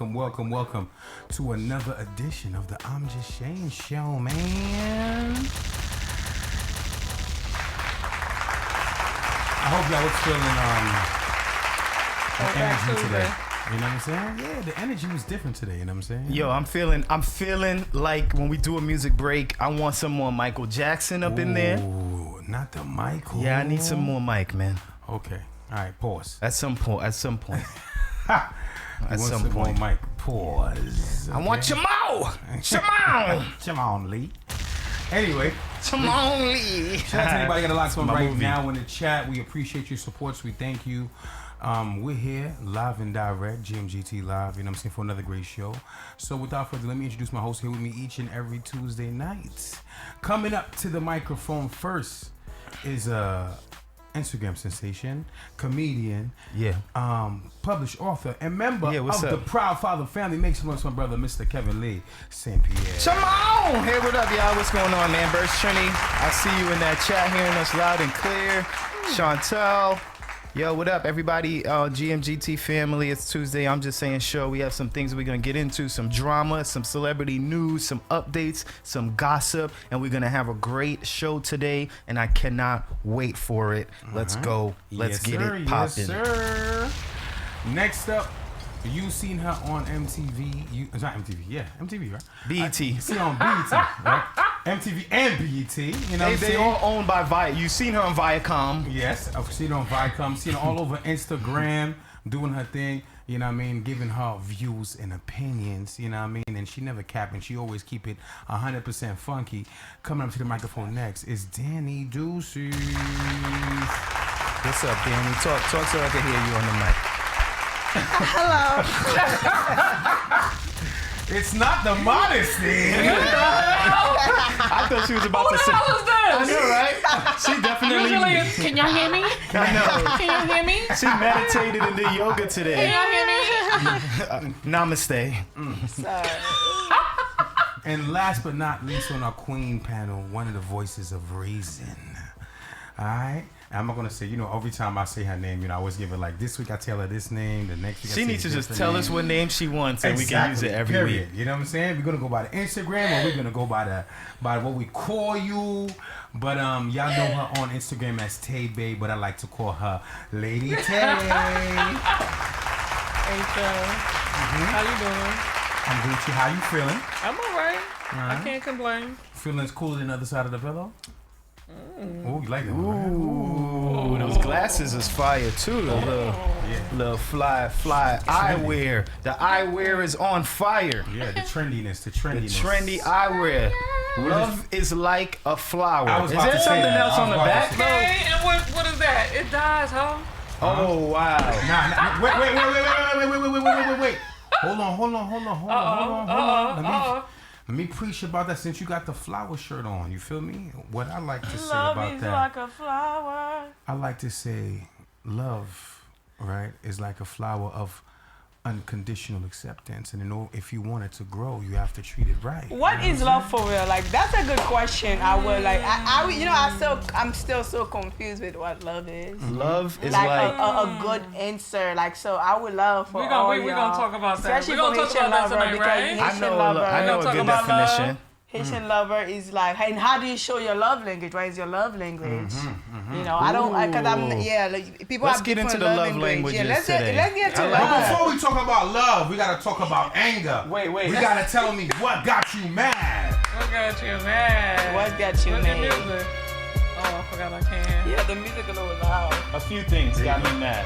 Welcome to another edition of the I'm Just Shane Show, man. I hope y'all was feeling the energy today. You know what I'm saying? Yeah, the energy was different today. You know what I'm saying? Yo, I'm feeling like when we do a music break, I want some more Michael Jackson up in there. Ooh, not the Michael. Yeah, I need some more Mike, man. Okay. All right. Pause. At some point. At some point, Mike. Pause. Okay? I want Jamal. Jamal Lee. Anyway. Jamal Lee. Shout out to anybody got a lot of right now in the chat. We appreciate your support. We thank you. We're here live and direct, GMGT Live, you know what I'm saying, for another great show. So without further ado, let me introduce my host here with me each and every Tuesday night. Coming up to the microphone first is Instagram sensation, comedian, published author, and member of the Proud Father family. Make some noise for my brother, Mr. Kevin Lee St. Pierre. Come on! Hey, what up, y'all? What's going on, man? Burst Trini, I see you in that chat, hearing us loud and clear. Chantel. Yo, what up, everybody? GMGT family. It's Tuesday. I'm Just Saying show. We have some things we're going to get into, some drama, some celebrity news, some updates, some gossip, and we're going to have a great show today, and I cannot wait for it. Let's go. Let's get it popping. Yes, sir. Next up, you seen her on MTV. It's not MTV. Yeah, MTV, right? BET. You see her on BET, right? MTV and BET. You know they all owned by Viacom. You seen her on Viacom. Yes, I've seen her on Viacom. Seen her all over Instagram doing her thing. You know what I mean? Giving her views and opinions. You know what I mean? And she never capping. She always keep it 100% funky. Coming up to the microphone next is Danny Ducey. What's up, Danny? Talk so I can hear you on the mic. Hello. It's not the modesty. I thought she was about to say. Who the hell is this? I know, right? She definitely. Usually it's, can y'all hear me? I know. Can y'all hear me? She meditated and did yoga today. Can y'all hear me? Namaste. Sorry. And last but not least on our Queen panel, one of the voices of reason. All right? I'm not gonna say, every time I say her name, I always give her like this week I tell her this name, the next week she needs to just tell us what name she wants, and we can use it every week. You know what I'm saying? We're gonna go by the Instagram, or we're gonna go by what we call you. But y'all know her on Instagram as Tay Bae, but I like to call her Lady Tay. Hey, How you doing? I'm Gucci. How you feeling? I'm alright. I can't complain. Feeling as cool as the other side of the pillow? Oh, you like that one, right? Ooh, those glasses is fire too. The little fly eyewear. The eyewear is on fire. Yeah, the trendiness. The trendy eyewear. Love is like a flower. Is there something else on the back? Okay, and what is that? It dies, huh? Oh wow. Nah. Wait. Hold on. Let me preach about that since you got the flower shirt on. You feel me? What I like to say about that. Love is like a flower. I like to say love, right, is like a flower of unconditional acceptance. And if you want it to grow, you have to treat it right. What is love for real? Like, that's a good question. I would like, I'm still so confused with what love is. Love is like a good answer. Like, so I would love for we're gonna talk about that. Especially for Haitian lover, right? I know a good definition. Haitian lover is like, and how do you show your love language? What is your love language? People let's have get into the love languages let's today. Get to But love. before we talk about love, we gotta talk about anger. Wait. We gotta tell me what got you mad. What got you mad? What got you mad? What's the music? Oh, I forgot I can. Yeah, the music a little loud. A few things got me mad.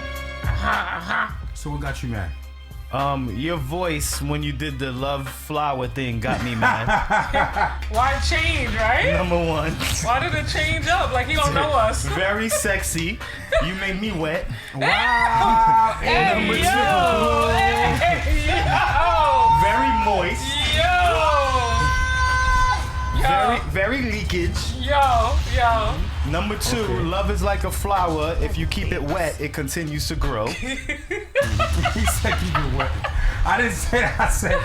So what got you mad? Your voice when you did the love flower thing got me mad. Why change, right? Number one. Why did it change up? Like he don't know us. Very sexy. You made me wet. Wow. Hey, Number yo. Hey, yo. Very moist. Yo. Very leakage. Yo. Number two, love is like a flower. If you keep it wet, it continues to grow. He said keep it wet. I didn't say that. I said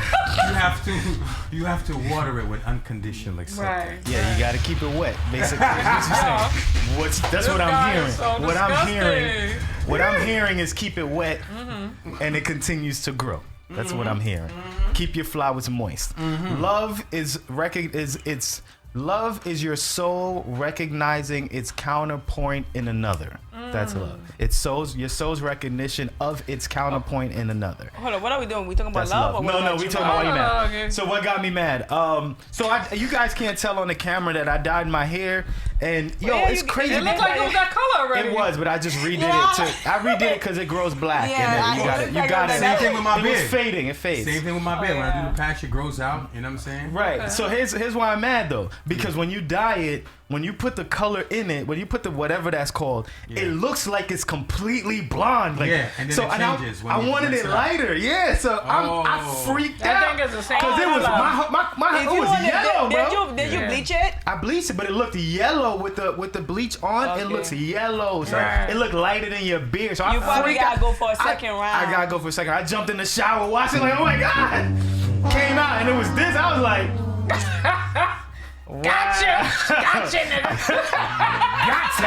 you have to water it with unconditional acceptance. Right. Yeah, you got to keep it wet. Basically, that's what I'm hearing. So What I'm hearing is keep it wet, and it continues to grow. That's what I'm hearing. Keep your flowers moist. Love love is your soul recognizing its counterpoint in another. That's love. It's your soul's recognition of its counterpoint in another. Hold on, what are we doing? We talking about That's love? love. Or what No, about we you, talking man? about why you mad. Okay. So what got me mad? You guys can't tell on the camera that I dyed my hair, and yeah, it's crazy. It looked like it was that color already. It was, but I just redid Yeah. it too. I redid it because it grows black. Yeah, and then you I got it. looked like Same thing with my It beard. was fading. It fades. Same thing with my beard. When I do the patch, it grows out. You know what I'm saying? Right. Okay. So here's why I'm mad though, because when you dye it, when you put the color in it, when you put the whatever that's called, Yeah. it looks like it's completely blonde. Like, Yeah, and then it changes when I you wanted mix it it up. lighter. Yeah. So I Oh. freaked That out thing is the same because it was color. my If it you was want yellow, bro. did you Yeah. bleach it? I bleached it, but it looked yellow with the bleach on. It Okay. looks yellow, so Right. it looked lighter than your beard. So You I probably freaked gotta out. go for a second round. I gotta go for a second. I jumped in the shower, watched it like, oh my god! Came out and it was this. I was like, Gotcha! Gotcha, nigga.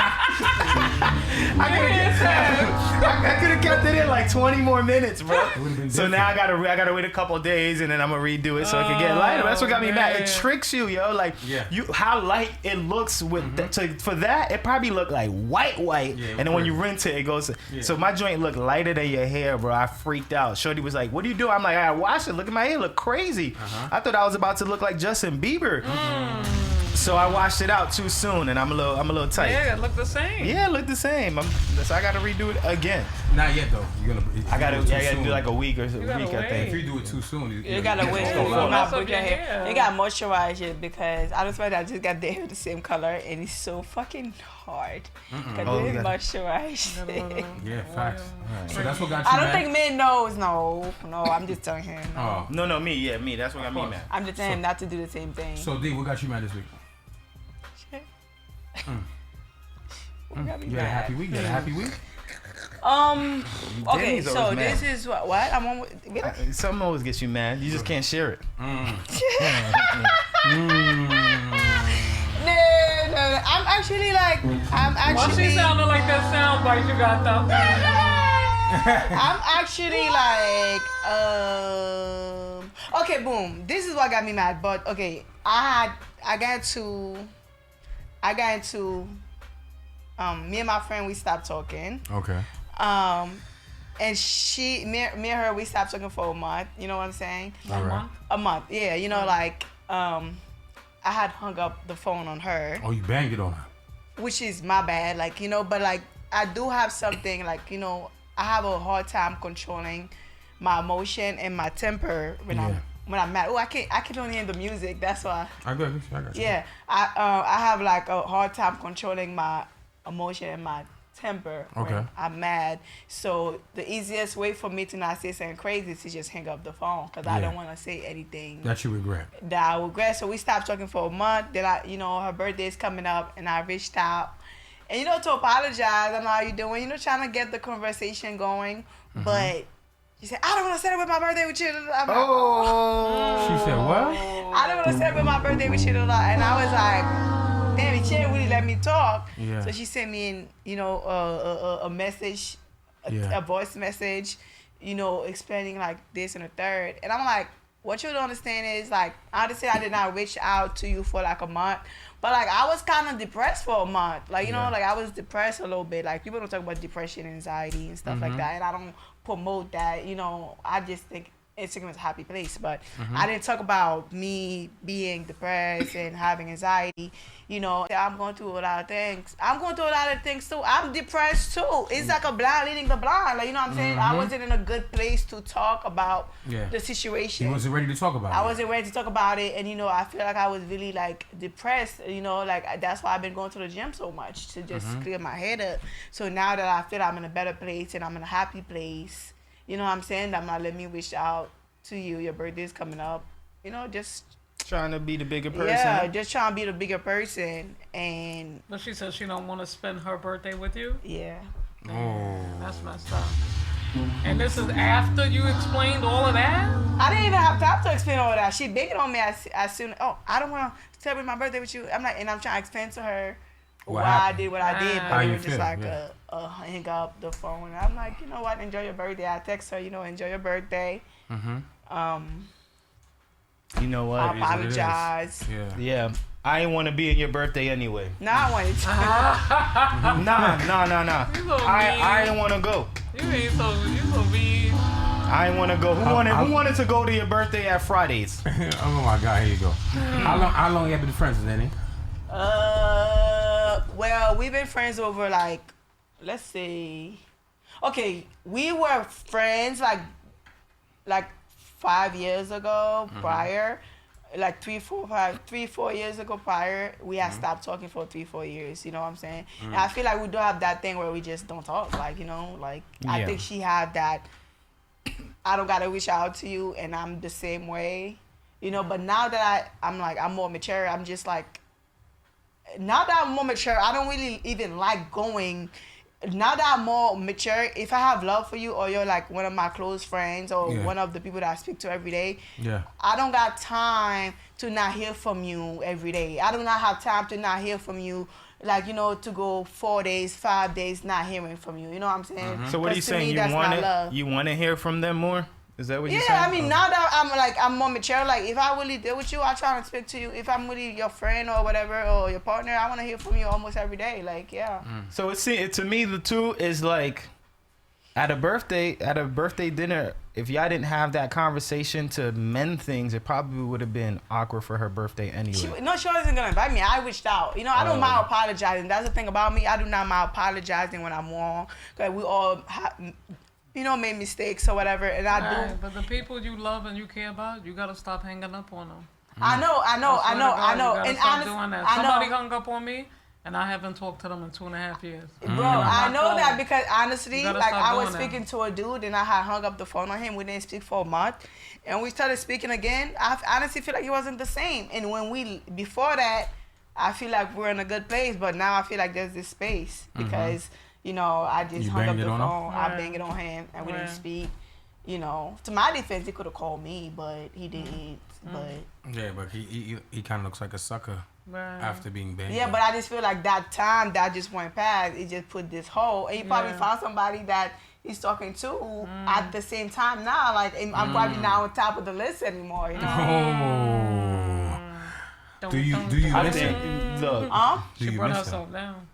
I could have kept it in like 20 more minutes, bro. would've been So different. now I gotta wait a couple of days and then I'm gonna redo it so it can get lighter. That's what got me mad. It man. tricks you, yo. Like Yeah. how light it looks with for that. It probably looked like white, Yeah, and then when you crazy. rinse it, it goes. Yeah. So my joint looked lighter than your hair, bro. I freaked out. Shorty was like, "What do you do?" I'm like, "I wash it. Look at my hair. Look crazy." I thought I was about to look like Justin Bieber. So I washed it out too soon, and I'm a little tight. Yeah, it looked the same. Yeah, it looked the same. So I gotta redo it again. Not yet though. You're gonna. I gotta do like a week or so. gotta I wait. think. If you do it too soon, You gotta wait it's for gonna fall my out. Mess up put your your hair. hair. You gotta moisturize it because I just find I just got the hair the same color and it's so fucking hard. Cause Oh, they you didn't gotta- moisturize it. Yeah, facts. So that's what got you I don't mad? think men knows. No, I'm just telling him. Oh. No, me. Yeah, me. That's what got me course. mad. I'm just telling him not to do the same thing. So D, what got you mad this week? What got me You had a mad? happy week. You had a happy week. Okay, Danny's so always mad. this is what I'm on with. Really? Something always gets you mad. You just can't share it. No. I'm actually like, Why she sounded like that sound bite you got though? I'm actually like, okay, boom. This is what got me mad. But okay, I got into, me and my friend, we stopped talking. Okay. And me and her, we stopped talking for a month. You know what I'm saying? All right. A month, yeah. You know, like, I had hung up the phone on her, Oh, you banged it on her. which is my bad. Like, you know, but like, I do have something like, you know, I have a hard time controlling my emotion and my temper when Yeah. I'm mad. Oh, I can only hear the music. That's why. I got you. Yeah, I have like a hard time controlling my emotion and my temper Okay. when I'm mad. So the easiest way for me to not say something crazy is to just hang up the phone because I Yeah. don't want to say anything That you regret. that I regret. So we stopped talking for a month. Then her birthday is coming up, and I reached out, and to apologize. I know how you doing. Trying to get the conversation going, but she said, "I don't want to celebrate my birthday with you." I'm like, She said what? I don't want to celebrate my birthday with you. And I was like, damn, she didn't really let me talk. Yeah. So she sent me a message, Yeah. a voice message, explaining like this and a third. And I'm like, what you don't understand is like, I understand I did not reach out to you for like a month, but like I was kind of depressed for a month. Like, Yeah. like I was depressed a little bit. Like people don't talk about depression, anxiety and stuff like that. And I don't promote that. I just think Instagram is a happy place, but I didn't talk about me being depressed and having anxiety. I'm going through a lot of things. I'm going through a lot of things too. I'm depressed too. It's like a blind leading the blind. Like, what I'm saying? I wasn't in a good place to talk about Yeah. the situation. You wasn't ready to talk about it. I wasn't ready to talk about it, and I feel like I was really like depressed. Like that's why I've been going to the gym so much to just clear my head up. So now that I feel I'm in a better place and I'm in a happy place, you know what I'm saying? I'm not letting me wish out to you. Your birthday's coming up. Just Trying to be the bigger person. yeah, just trying to be the bigger person, and But she said she don't want to spend her birthday with you. yeah. Oh. That's messed up. And this is after you explained all of that? I didn't even have time to explain all that. She begging on me as soon. Oh, I don't want to celebrate my birthday with you. I'm like, and I'm trying to explain to her What why happened? I did what I did, How but you it was just feel, like yeah. hang up the phone. And I'm like, you know what? Enjoy your birthday. I text her, enjoy your birthday. You know what? I apologize. Yeah. I ain't want to be in your birthday anyway. No, I wanted to. Nah. You so I didn't want to go. You so mean. I didn't want to go. Who wanted to go to your birthday at Fridays? Oh my God, here you go. How long you have been friends, Danny? Well, we've been friends over like, let's see. Okay, we were friends like 5 years ago prior. Like 3-4 years ago prior, we had stopped talking for 3-4 years. You know what I'm saying? And I feel like we do have that thing where we just don't talk. Like, you know, like I think she had that. I don't gotta reach out to you, and I'm the same way. You know, but now that I'm more mature, I'm just like, now that I'm more mature, I don't really even like going. Now that I'm more mature, if I have love for you or you're like one of my close friends or one of the people that I speak to every day, I don't got time to not hear from you every day. I do not have time to not hear from you, like, you know, to go 4 days, 5 days not hearing from you. You know what I'm saying? So what are you saying? You want to hear from them more? Is that what you're saying? Yeah, I mean, now that I'm more mature, like, if I really deal with you, I try to speak to you. If I'm really your friend or whatever, or your partner, I want to hear from you almost every day. Like, yeah. So to me, the two is like, at a birthday dinner, if y'all didn't have that conversation to mend things, it probably would have been awkward for her birthday anyway. She wasn't gonna invite me. I reached out. You know, I don't mind apologizing. That's the thing about me. I do not mind apologizing when I'm wrong. Cause we all made mistakes or whatever, and I do. But the people you love and you care about, you gotta stop hanging up on them. I know. And stop doing that. Somebody hung up on me, and I haven't talked to them in 2.5 years. Bro, I know that because honestly, like, I was doing speaking to a dude and I had hung up the phone on him. We didn't speak for a month, and we started speaking again. I honestly feel like it wasn't the same. And before that, I feel like we're in a good place, but now I feel like there's this space because. You know, I just hung up the phone. I banged it on him, and we didn't speak. You know, to my defense, he could have called me, but he didn't. But but he kind of looks like a sucker after being banged. Yeah, but I just feel like that time that just went past, it just put this hole. And he probably found somebody that he's talking to at the same time now. Like, I'm probably not on top of the list anymore. You know. Do you miss him? She brought herself down.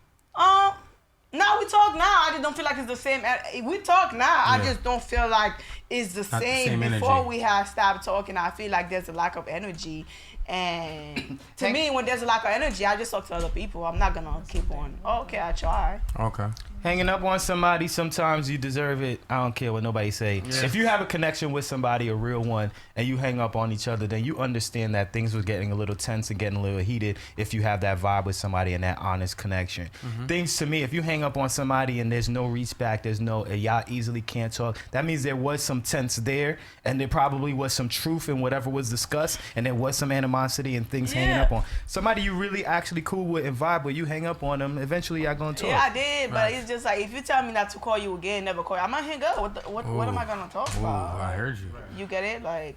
No, we talk now. I just don't feel like it's the same. We talk now. I just don't feel like it's the same. Before we have stopped talking, I feel like there's a lack of energy. And to me, when there's a lack of energy, I just talk to other people. I'm not going to keep on, okay, I try. Okay. Hanging up on somebody, sometimes you deserve it. I don't care what nobody say. Yeah. If you have a connection with somebody, a real one, and you hang up on each other, then you understand that things was getting a little tense and getting a little heated if you have that vibe with somebody and that honest connection. Things to me, if you hang up on somebody and there's no reach back, y'all easily can't talk, that means there was some tense there, and there probably was some truth in whatever was discussed, and there was some animosity and things hanging up on. Somebody you really actually cool with and vibe with, you hang up on them, eventually y'all gonna talk. Yeah, I did, but it's just like, if you tell me not to call you again, never call you, I'm gonna hang up. What am I gonna talk about? I heard you. You get it? Like.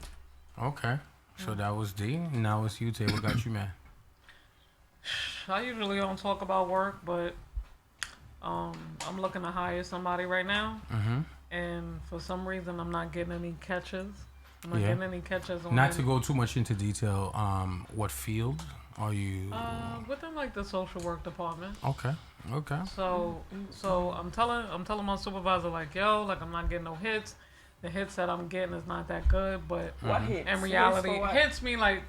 Okay. So that was D. Now it's you, Tay. What got you, man? I usually don't talk about work, but I'm looking to hire somebody right now. And for some reason, I'm not getting any catches. I'm not getting any catches on Not to go too much into detail, what field are you? Within like the social work department. Okay. So I'm telling my supervisor, like, yo, like, I'm not getting no hits. The hits that I'm getting is not that good, but what hits? In reality, hits me like.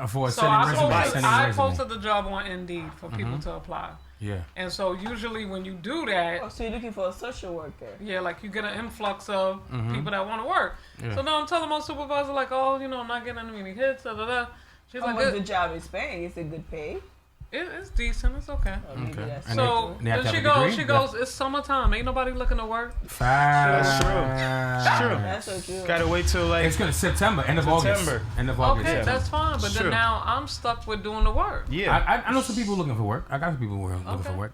For so I posted the job on Indeed for people to apply. Yeah. And so usually when you do that, so you're looking for a social worker. Yeah, like you get an influx of people that want to work. Yeah. So now I'm telling my supervisor, like, oh, you know, I'm not getting any hits. Da da da. She's like, much the job is paying? Is it good pay? It's decent. It's okay. Okay. So then she goes, it's summertime. Ain't nobody looking to work. That's true. That's so true. Gotta wait till like it's gonna September, end of August. Okay, that's fine. But then now I'm stuck with doing the work. Yeah, I know some people looking for work. I got some people who are looking for work.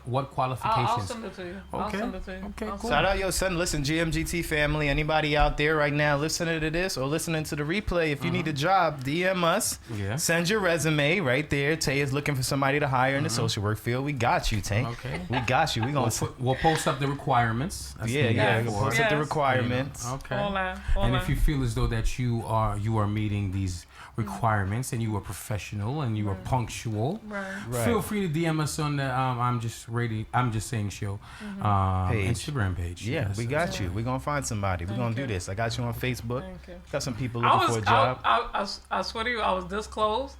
What qualifications? I'll send it to you. Okay, cool. Shout out, yo, son. Listen, GMGT family. Anybody out there right now listening to this or listening to the replay? If you need a job, DM us. Yeah. Send your resume right there. Tay is looking for somebody to hire in the social work field, we got you, Tank. Okay. We got you. We gonna We'll post up the requirements. That's the yeah. next We'll one. post up the requirements. Okay. All that. And if you feel as though that you are meeting these requirements and you are professional and you are punctual, right. feel free to DM us on the I'm just saying show Instagram page. Yeah, Yes, we got you. We're gonna find somebody. We're gonna do this. I got you on Facebook. Thank you. Got some people looking for a job. I swear to you, I was this close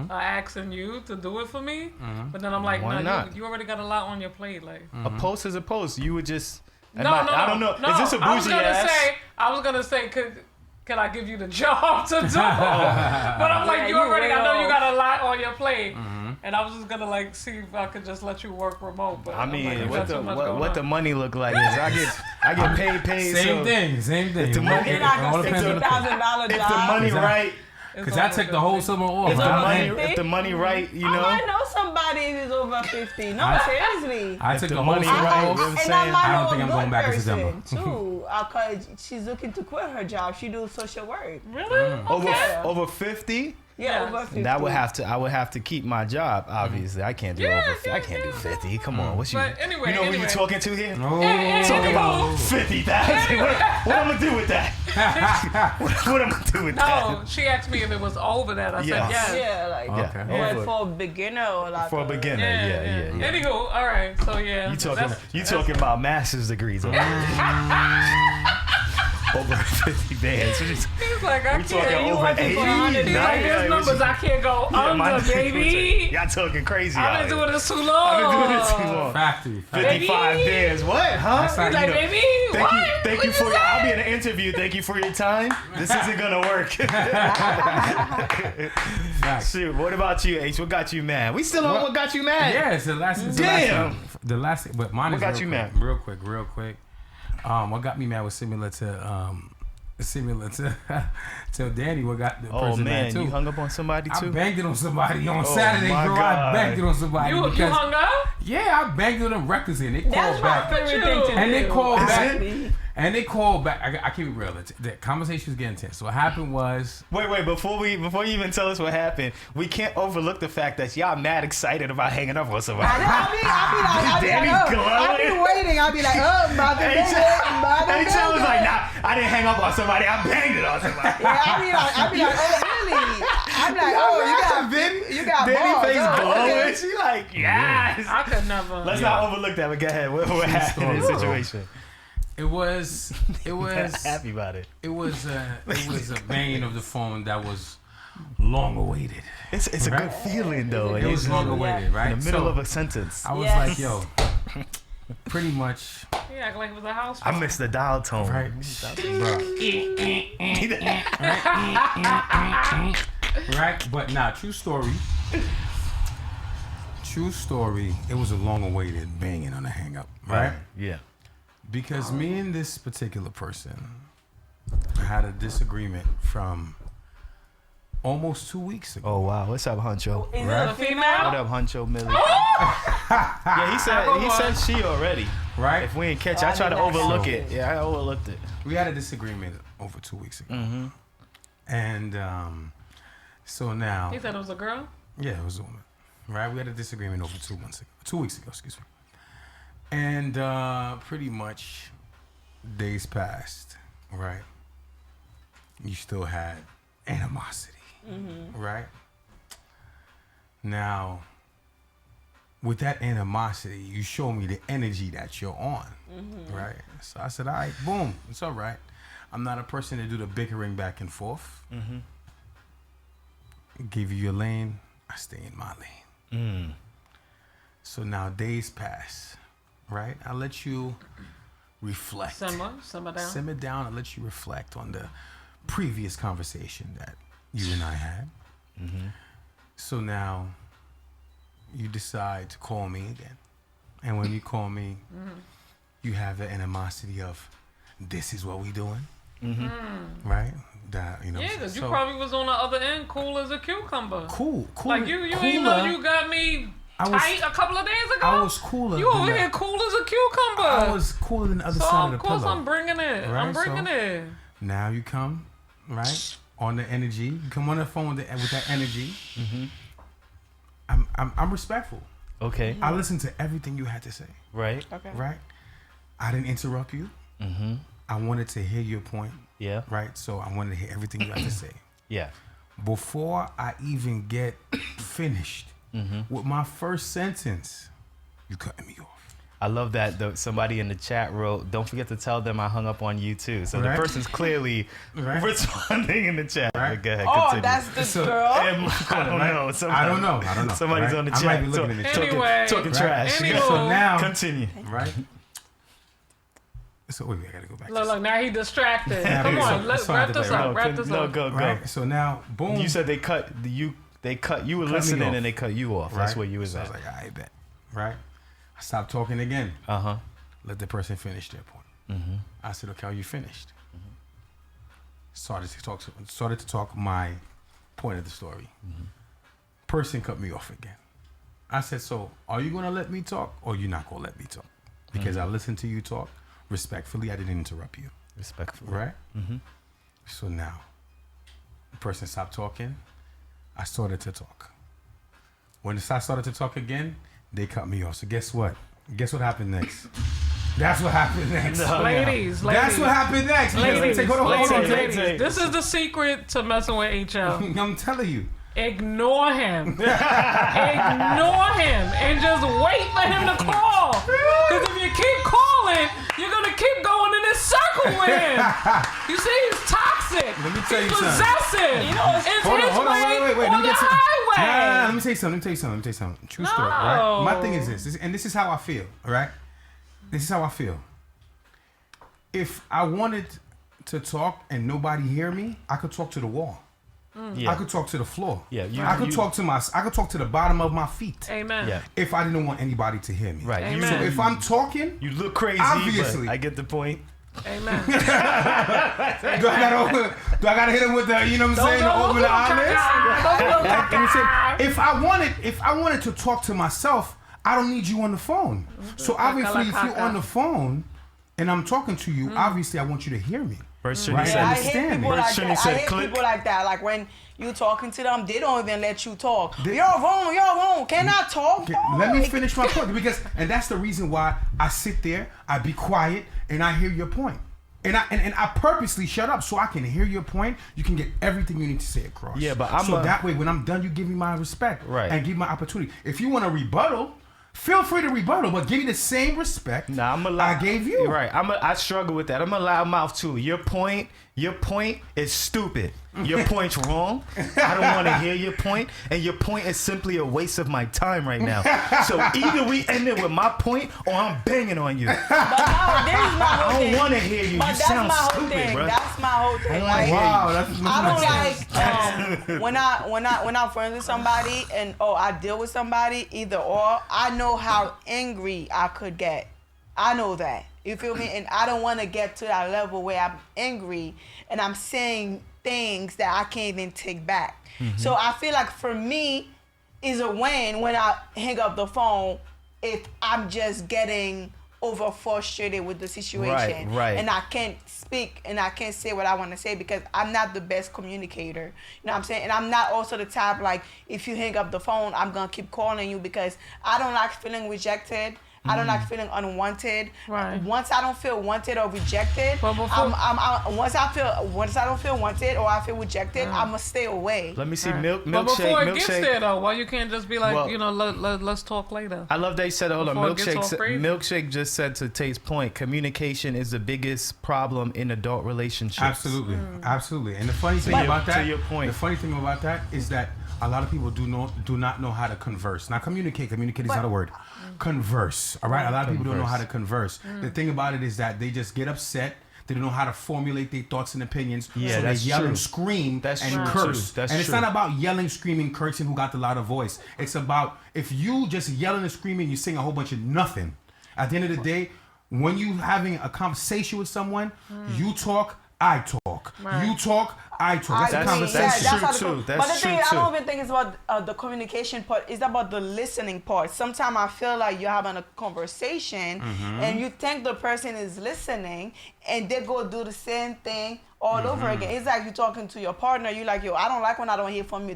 asking you to do it for me, but then I'm like, Why no, not? you already got a lot on your plate. Like, A post is a post. You would just. no, I don't know. No, Is this a bougie ass? I was gonna say, could I give you the job to do? But I'm like, you I know you will. got a lot on your plate. And I was just gonna like see if I could just let you work remote. But I mean, I'm like, what the money look like is I get paid. Same thing. If the money, You're not It all gonna depends on the $60,000 if job. the money right, Because I take the whole summer off. if the money right, you I know. might know somebody who's over 50. No, seriously. I If took the the whole money summer right, off. you know what I'm And saying? I might I don't know think a I'm going good back in person, December. too, because she's looking to quit her job. She do social work. Really? Over 50. Yeah, Yeah. over 50. And I would have to keep my job. Obviously, I can't do I can't do 50. Come on, what's you? But anyway, you know who you anyway. talking to here? Oh. Talking about 50,000. What I'm gonna do with that? what I'm gonna do with that? No, she asked me if it was over that. I said Yes. yes. Yeah, like Okay. Yeah, but over- for a beginner or like for a beginner, yeah. Anywho, all right. So yeah. You talking about master's degrees over here. Over 50 bands. He's like, I We can't. talking you over working 80, for 100. He's like, 90. there's numbers I can't go under, baby. Y'all talking crazy I've out been here. doing this too long. I've been doing this too long. Factory. 55 Baby. bands. What? Huh? That's not- He's like, you know, baby, Thank what? you. Thank you What for you your. I'll be say? in an interview. Thank you for your time. This isn't gonna work. Facts. Shoot. What about you, H? What got you mad? We still on what got you mad? Yeah, it's the last. Damn. The last, but mine What is got real you quick, mad? Real quick. What got me mad was similar to Danny. What got the Oh person man, mad too? you hung up on somebody I too? banged it on somebody on Oh, Saturday, my bro. God. I banged it on somebody You because hung up? yeah, I banged it on recklessly, and they called That's my back. favorite you. thing to do. And they called Is back. it? And they called back. I keep it real. The conversation was getting intense. So what happened was, Wait, before you even tell us what happened, we can't overlook the fact that y'all mad excited about hanging up on somebody. I'll be Danny's like, glowing. I'll be waiting. I'll be like, about to Anytime baby. was like, nah, I didn't hang up on somebody. I banged it on somebody. Yeah, I'll be like, oh really? I'm like, oh, you got Danny balls. face Oh, glowing. okay. She like, yes. I could never. Let's not overlook that. But go ahead. What happened in this story. situation? it was Happy about it. it was a banging of the phone that was long awaited. It's a Right? good feeling though. It was long awaited, right? in the middle So of a sentence. I was Yes. like, yo, pretty much, He act like it was a house. I missed the dial tone. right, bro. Right, but nah, true story. True story. It was a long awaited banging on the hang up, right? Yeah. Because me and this particular person had a disagreement from almost 2 weeks ago. Oh wow. What's up, Huncho? Is Right. it a female? What up, Huncho Millie? Yeah, he said she already. Right? If we ain't catch, I tried to overlook it. Yeah, I overlooked it. We had a disagreement over 2 weeks ago. Mm-hmm. And so now, He said it was a girl. yeah, it was a woman. Right? We had a disagreement over 2 weeks ago, excuse me. And pretty much days passed, right? You still had animosity, right? Now, with that animosity, you show me the energy that you're on, right? So I said, all right, boom, it's all right. I'm not a person to do the bickering back and forth. Give you your lane, I stay in my lane. So now days pass, right? I let you reflect. Simmer down. Simmer down and let you reflect on the previous conversation that you and I had. So now you decide to call me again. And when you call me, you have the animosity of, this is what we doing, right? That, you know. Yeah, because you so- probably was on the other end, cool as a cucumber. cool. Like you cooler. ain't know you got me I was- tight a couple of days ago. I was cooler. You than over that. here cool as a cucumber. I was cooler than the other so side of the of course pillow. I'm bringing it. Right, I'm bringing so- it. Now you come, right, on the energy. You come on the phone with that energy. I'm respectful. Okay. I listened to everything you had to say. Right. Okay. Right. I didn't interrupt you. Mm-hmm. I wanted to hear your point. Yeah. Right. So I wanted to hear everything you had to say. Yeah. Before I even get finished with my first sentence, you cutting me off. I love that somebody in the chat wrote, don't forget to tell them I hung up on you too. So Right. the person's clearly responding in the chat. Right. But go ahead, Oh, continue. that's the So- girl. I don't know. I don't know. Somebody's Right? on the I chat. might be looking in the chat. Anyway. talking Right. trash. Anyway. So now, Continue. right? So wait, I gotta go back. Look, now he distracted. Yeah, Come so- on, let's so I wrap had to this play, up. right? Wrap this No, up. go. Right. So now, boom. You said they cut you were me listening off. and they cut you off. Right? That's where you was so at. I was like, I bet. Right. I stopped talking again. Uh-huh. Let the person finish their point. Mm-hmm. I said, okay, are you finished? Started to talk my point of the story. Person cut me off again. I said, so are you gonna let me talk or you not gonna let me talk? Because I listened to you talk respectfully. I didn't interrupt you. Respectfully. Right? Mm-hmm. So now, the person stopped talking. I started to talk. When I started to talk again, they cut me off. So guess what? Guess what happened next? That's what happened next. Ladies, That's what happened next. Ladies, Hold on. ladies. This is the secret to messing with HL. I'm telling you. Ignore him. Ignore him and just wait for him to call. Because if you keep calling, you're going to keep going in this circle with him. You see, he's toxic. Let me tell you he's something. possessive. You know, it's Hold his on, way wait. on the highway. Nah, let me tell you something. True story, right? My thing is this, and this is how I feel, all right? This is how I feel. If I wanted to talk and nobody hear me, I could talk to the wall. Yeah. I could talk to the floor. Yeah, I could talk to the bottom of my feet. Amen. Yeah. If I didn't want anybody to hear me. Right. Amen. So if I'm talking, You look crazy, Obviously. but I get the point. Amen. do I gotta hit him with the, you know what I'm saying, to open the eyelids? If I wanted to talk to myself, I don't need you on the phone. So obviously, if you're on the phone and I'm talking to you, obviously I want you to hear me. First Right. said, I understand hate me. people like Shouldn't that. he I said hate click? people like that. Like when you talking to them, they don't even let you talk. You're wrong. Can I talk? Okay, let me finish my point and that's the reason why I sit there, I be quiet, and I hear your point. And I purposely shut up so I can hear your point. You can get everything you need to say across. Yeah, but that way when I'm done, you give me my respect, Right. and give me my opportunity. If you want to rebuttal, feel free to rebuttal, but give me the same respect I gave you. Right. I struggle with that. I'm a loudmouth too. Your point is stupid. Your point's wrong. I don't want to hear your point, and your point is simply a waste of my time right now. So either we end it with my point, or I'm banging on you. But no, this is my whole I thing. don't want to hear you. But You that's sound my whole stupid, thing. bro. That's my whole thing. Like, Wow, that's I don't like when I'm friends with somebody and I deal with somebody, either or, I know how angry I could get. I know that. You feel me? And I don't want to get to that level where I'm angry and I'm saying things that I can't even take back. So I feel like for me, is a win when I hang up the phone if I'm just getting over frustrated with the situation. Right. And I can't speak and I can't say what I want to say because I'm not the best communicator. You know what I'm saying? And I'm not also the type like if you hang up the phone, I'm going to keep calling you because I don't like feeling rejected. I don't like feeling unwanted. Right. Once I don't feel wanted or rejected, But before- once I don't feel wanted or I feel rejected, I'm gonna stay away. Let me see But before it gets milkshake. there, though, why you can't just be like, Well- let's talk later. I love that you said it. Hold on. Before it gets all crazy. Milkshake just said to Tate's point, communication is the biggest problem in adult relationships. Absolutely. And the funny thing your- about to that, your point. the funny thing about that is that a lot of people do not know how to converse. Now, communicate is not a word. Converse. All right. A lot of people don't know how to converse. The thing about it is that they just get upset. They don't know how to formulate their thoughts and opinions. Yeah, so that's they yell true. and scream That's and true, curse. too. That's and it's true. not about yelling, screaming, cursing who got the louder voice. It's about if you just yelling and screaming, you sing a whole bunch of nothing. At the end of the day, when you having a conversation with someone, you talk, I talk. Right. You talk, I talk. That's a agree. conversation. That's how true, the- too. That's but the thing, true, I don't too. even think it's about the communication part. It's about the listening part. Sometimes I feel like you're having a conversation and you think the person is listening, and they go do the same thing all over again. It's like you're talking to your partner. You're like, yo, I don't like when I don't hear from you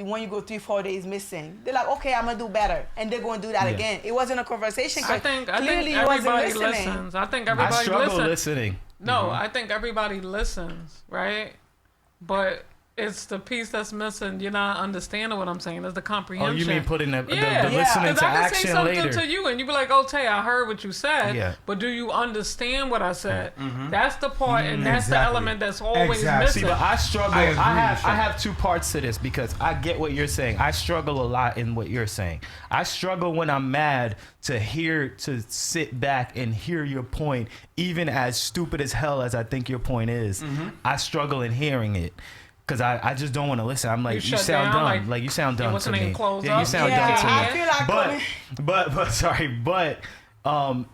when you go 3-4 days missing. They're like, okay, I'm gonna do better, and they're gonna do that again. It wasn't a conversation. I think clearly you wasn't everybody listening. listens. I think I everybody struggle listens. listening. No, I think everybody listens, right? But it's the piece that's missing. You're not understanding what I'm saying. It's the Oh, comprehension. you mean putting the Yeah. listening 'Cause to I can say action something later? to you, and you be like, "Oh, Tay, I heard what you said, Yeah. but do you understand what I said?" That's the part, and that's the Exactly. element that's always Exactly. missing. See, but I struggle. I I, agree with have you. 2 parts to this because I get what you're saying. I struggle a lot in what you're saying. I struggle when I'm mad to sit back and hear your point, even as stupid as hell as I think your point is. I struggle in hearing it. Cause I just don't want to listen. I'm like, you shut sound down, dumb. like, Like you sound dumb what's to the name, me. close Yeah, you up? sound Yeah, dumb to me. I feel like But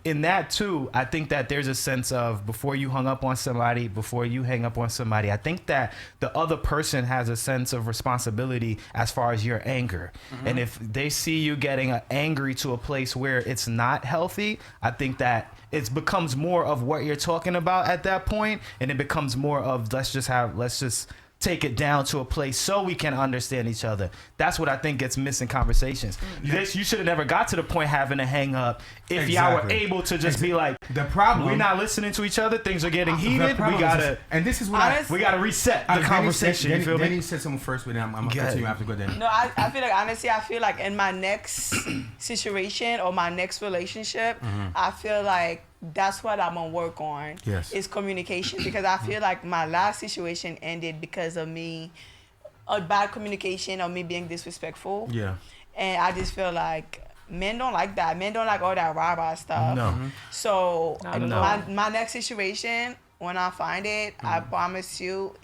in that too, I think that there's a sense of before you hang up on somebody, I think that the other person has a sense of responsibility as far as your anger. And if they see you getting angry to a place where it's not healthy, I think that it becomes more of what you're talking about at that point, and it becomes more of let's just take it down to a place so we can understand each other. That's what I think gets missing conversations. You should have never got to the point having to hang up if y'all were able to just be like, The problem, we're not listening to each other, things are getting the heated, we problem is gotta this, and this is what we gotta reset the Denny conversation. said, You feel Denny me? said something first, but then I'm gonna Go continue ahead. after. Go then. No, I feel like honestly, I feel like in my next situation or my next relationship, I feel like that's what I'm gonna work on. Yes. Is communication, because I feel like my last situation ended because of me, a bad communication or me being disrespectful. Yeah. And I just feel like men don't like that. Men don't like all that rah-rah stuff. No. So Not at all. my next situation, when I find it, I promise you,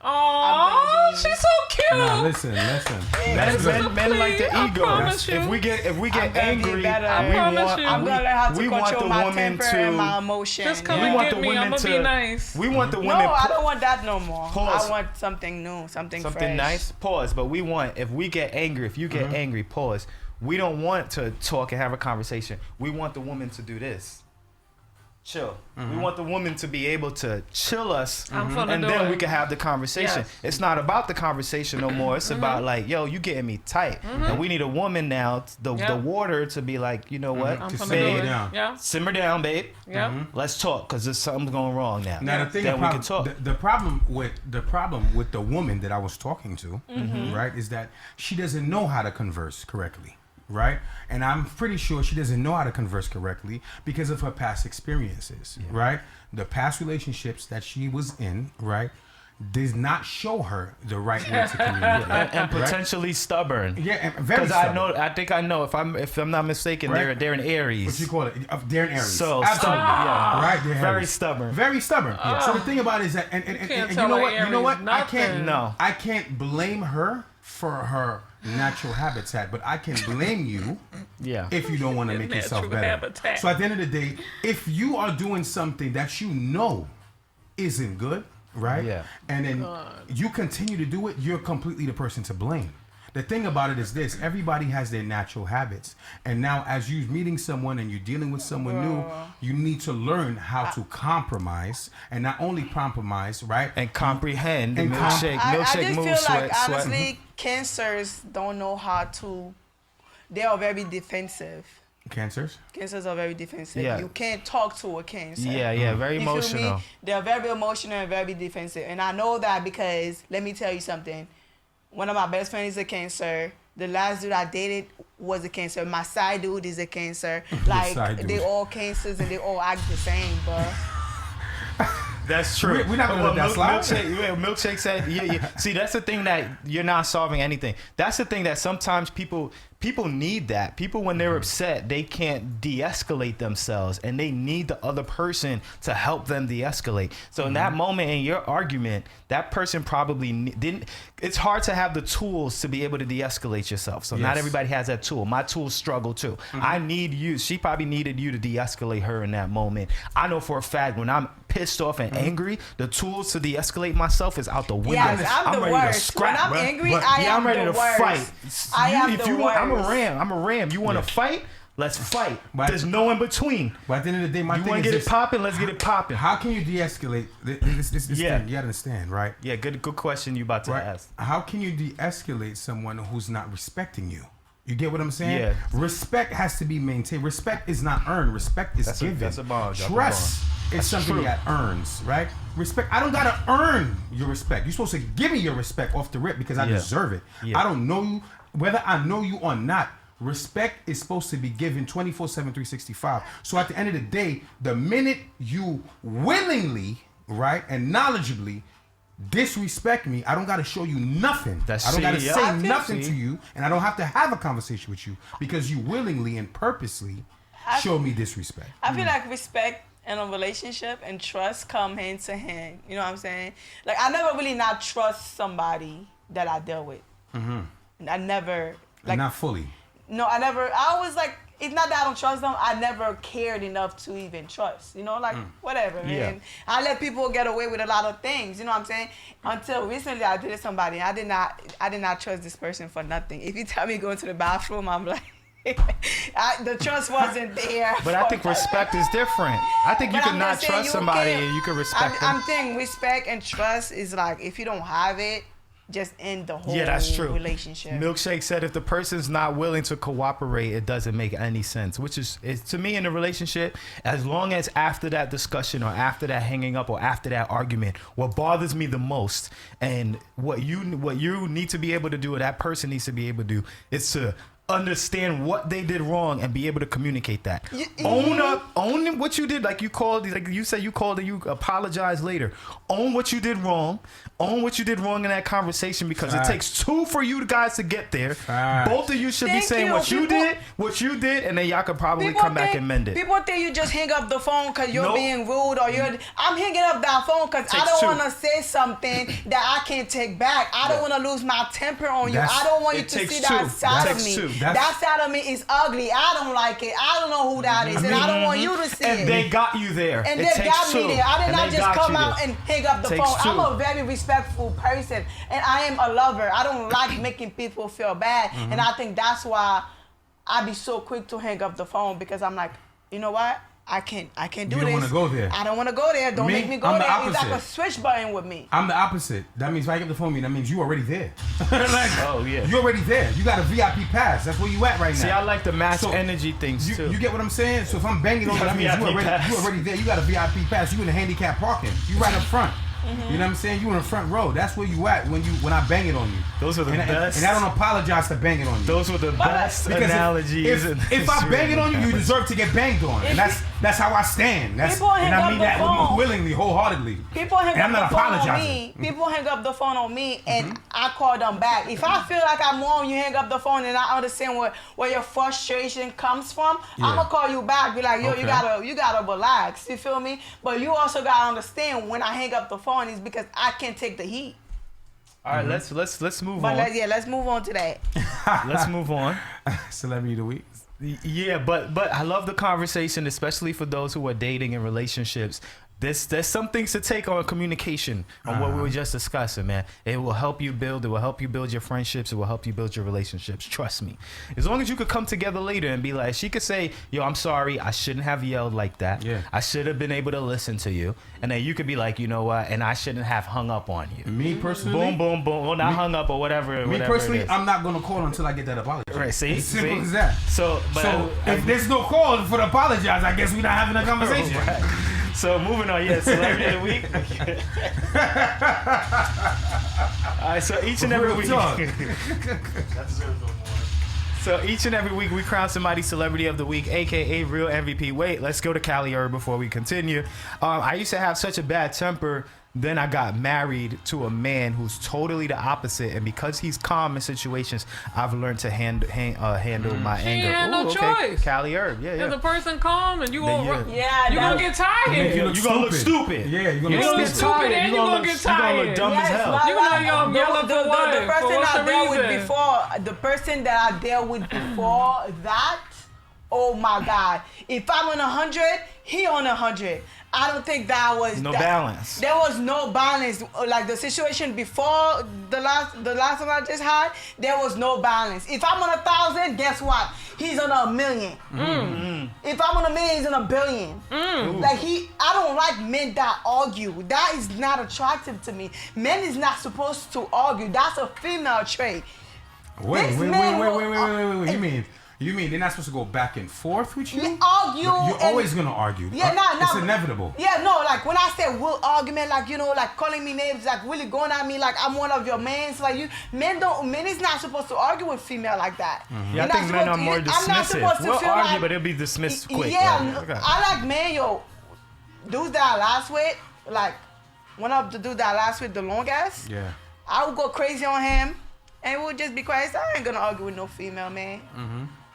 Oh, be- she's so cute. Nah, listen. Men like the I ego. promise you. If we get I'm gonna be angry, better. I promise you. I'm gonna learn how to we want control the my woman temper and my to. emotion. Just come We and want get the me. women I'm gonna to. be nice. We want the No, women. I don't want that no more. Pause. I want something new, something Something fresh. nice. Pause. But we want, if we get angry, if you get angry, pause. We don't want to talk and have a conversation. We want the woman to do this. Chill. We want the woman to be able to chill us, I'm finna and do then it. we can have the conversation. Yes. It's not about the conversation no more. It's about like, yo, you getting me tight, and we need a woman now, the water to be like, you know what, I'm Just finna simmer do it it. down. Yeah. simmer down, babe. Yeah. Let's talk, cause there's something going wrong now. Now the thing, then the we can problem, talk. the problem with the woman that I was talking to, right, is that she doesn't know how to converse correctly, right? And I'm pretty sure she doesn't know how to converse correctly because of her past experiences, right? The past relationships that she was in, right, does not show her the right way to communicate, and potentially stubborn. Yeah, and very Because stubborn. I think I know. If I'm not mistaken, Right. they're an Aries. What you call it? They're in Aries. So absolutely, stubborn, yeah. right? They're Very Aries. stubborn. Very stubborn. So the thing about it is that, and can't you tell know an what? You know Aries what? I can't. nothing. No. I can't blame her for her natural habitat, but I can blame you Yeah. if you don't want to make yourself Natural better. habitat. So at the end of the day, if you are doing something that you know isn't good, right? Yeah. And then you continue to do it, you're completely the person to blame. The thing about it is this: everybody has their natural habits, and now as you're meeting someone and you're dealing with someone new, you need to learn how to compromise, and not only compromise, right? And comprehend the And milkshake, I milkshake just move, feel sweat, like sweat. honestly, cancers don't know how to. They are very defensive. Cancers. Cancers are very defensive. Yeah. You can't talk to a cancer. Yeah, very You feel emotional. me? They're very emotional and very defensive. And I know that because, let me tell you something. One of my best friends is a cancer. The last dude I dated was a cancer. My side dude is a cancer. side Like, dude. they all cancers and they all act the same, bro. That's true. We're not gonna let that slide. Milkshake said, yeah. See, that's the thing that you're not solving anything. That's the thing that sometimes people people need that. People, when they're upset, they can't de-escalate themselves, and they need the other person to help them de-escalate. So in that moment in your argument, that person probably didn't. It's hard to have the tools to be able to de-escalate yourself. So not everybody has that tool. My tools struggle too. I need you. She probably needed you to de-escalate her in that moment. I know for a fact when I'm pissed off and angry, the tools to de-escalate myself is out the window. Yes, I'm the ready worst. to scrap, when I'm bro. angry, But, I am I'm ready the to worst. fight. I am if the you want, I'm a worst. ram. You want to fight? Let's fight. But- There's no in between. But at the end of the day, my You thing want is to get this. it popping? Let's get it popping. How can you de-escalate this thing? You gotta understand, right? Yeah, good question you about to Right. ask. How can you de-escalate someone who's not respecting you? You get what I'm saying? Yeah. Respect has to be maintained. Respect is not earned. Respect is given. That's a bomb. Trust is something true. that earns, right? Respect. I don't gotta earn your respect. You're supposed to give me your respect off the rip because I deserve it. Yeah. I don't know you, whether I know you or not. Respect is supposed to be given 24/7, 365. So at the end of the day, the minute you willingly, right, and knowledgeably disrespect me, I don't got to show you nothing. I don't got to say nothing to you, and I don't have to have a conversation with you because you willingly and purposely show me disrespect. I feel like respect in a relationship and trust come hand to hand. You know what I'm saying? Like, I never really not trust somebody that I deal with. I never, like, Not fully. no, I always like, it's not that I don't trust them, I never cared enough to even trust, you know, like, whatever, man. Yeah. I let people get away with a lot of things, you know what I'm saying? Until recently I did it to somebody, I did not trust this person for nothing. If you tell me go into the bathroom, I'm like, the trust wasn't there. But I think respect is different. I think you But can I'm not just saying trust you somebody can't- and you can respect them. I'm saying respect and trust is like, if you don't have it, just end the whole That's true. relationship. Milkshake said if the person's not willing to cooperate, it doesn't make any sense. Which is to me in a relationship, as long as after that discussion or after that hanging up or after that argument, what bothers me the most and what you need to be able to do or that person needs to be able to do is to understand what they did wrong and be able to communicate that. Own what you did. Like you said you called and you apologize later. Own what you did wrong. Own what you did wrong in that conversation because it takes two for you guys to get there. Both of you should be Thank saying you. what you did, and then y'all could probably come back and mend it. People think you just hang up the phone because you're Nope. being rude or I'm hanging up that phone because I Takes don't two. want to say something that I can't take back. I don't want to lose my temper on you. I don't want you it to takes see two. that side That of takes me. two. That side of me is ugly. I don't like it. I don't know who that is, and I don't want you to see And it. they got you there. And It they takes got me two. there. I did And not they just got come you out there. and hang up the Takes phone. two. I'm a very respectful person, and I am a lover. I don't like making people feel bad, and I think that's why I be so quick to hang up the phone because I'm like, you know what? I can't do You this. don't wanna go there. I don't want to go there. Don't Me, make me go I'm the there. It's like a opposite. switch button with me. I'm the opposite. That means if I get the phone, that means you already there. Like, Oh, yeah. You already there. You got a VIP pass. That's where you at right now. See, I like the match So, energy things You, too. you get what I'm saying? So if I'm banging on you, that means VIP pass. you already there. You got a VIP pass. You in the handicap parking. You right up front. You know what I'm saying? You in the front row. That's where you at when I bang it on you. Those are the and, best. And I don't apologize for banging on you. Those were the best Because analogies. If I bang it on you, you deserve to get banged on, and that's how I stand. People hang and I up mean the that phone. willingly, wholeheartedly. People hang And I'm up not the phone on apologizing. me. People hang up the phone on me, and I call them back. If I feel like I'm wrong, you hang up the phone, and I understand where your frustration comes from. I'm gonna call you back. Be like, yo, Okay. you gotta relax. You feel me? But you also gotta understand when I hang up the phone is because I can't take the heat. All right, let's move But on. let's move on to that. Let's move on. Celebrity of the week. Yeah, but I love the conversation, especially for those who are dating in relationships. There's some things to take on communication on what we were just discussing, man. It will help you build. It will help you build your friendships. It will help you build your relationships. Trust me. As long as you could come together later and be like, she could say, "Yo, I'm sorry. I shouldn't have yelled like that. Yeah. I should have been able to listen to you." And then you could be like, "You know what? And I shouldn't have hung up on you." Me personally, Boom, boom, boom. Well, not hung up or whatever. Me whatever personally, it is. I'm not gonna call until I get that apology. Right, see? It's simple See? as that. So, but So if there's no call for the apologize, I guess we're not having a conversation. Right. So moving on, yeah, celebrity of the week. All right, so each and every Real week. talk. So each and every week we crown somebody celebrity of the week, aka real MVP. Wait, let's go to Cali Herb before we continue. I used to have such a bad temper Then I got married to a man who's totally the opposite, and because he's calm in situations, I've learned to handle my She anger. ain't had no choice. Cali Herb, yeah. If the person calm and you gonna Yeah, you gonna get tired. You gonna look stupid. Yeah, you're You gonna gonna look look stupid. stupid and you gonna get You gonna look tired. dumb as hell. my You know life, you're yelling the for what? person For what's I the dealt with reason? before, the person that I dealt with before that, oh my God. If I'm on 100, he on 100. I don't think that was No balance. There was no balance. Like the situation before the last one I just had, there was no balance. If I'm on 1,000, guess what? He's on 1,000,000. If I'm on 1,000,000, he's on 1,000,000,000. Like I don't like men that argue. That is not attractive to me. Men is not supposed to argue. That's a female trait. Wait. This man will- You mean they're not supposed to go back and forth with you? We argue. You're and- always gonna argue. Yeah, It's inevitable. Yeah, no, like when I say will argument, like like calling me names, like really going at me, like I'm one of your mans, like men is not supposed to argue with female like that. Yeah, I think men are more dismissive. We'll argue, but it'll be dismissed quick. Yeah, Like, okay. I like men, dudes that I last with, like one of the dudes that I last with the longest. Yeah. I would go crazy on him, and we'll just be quiet. I ain't gonna argue with no female man.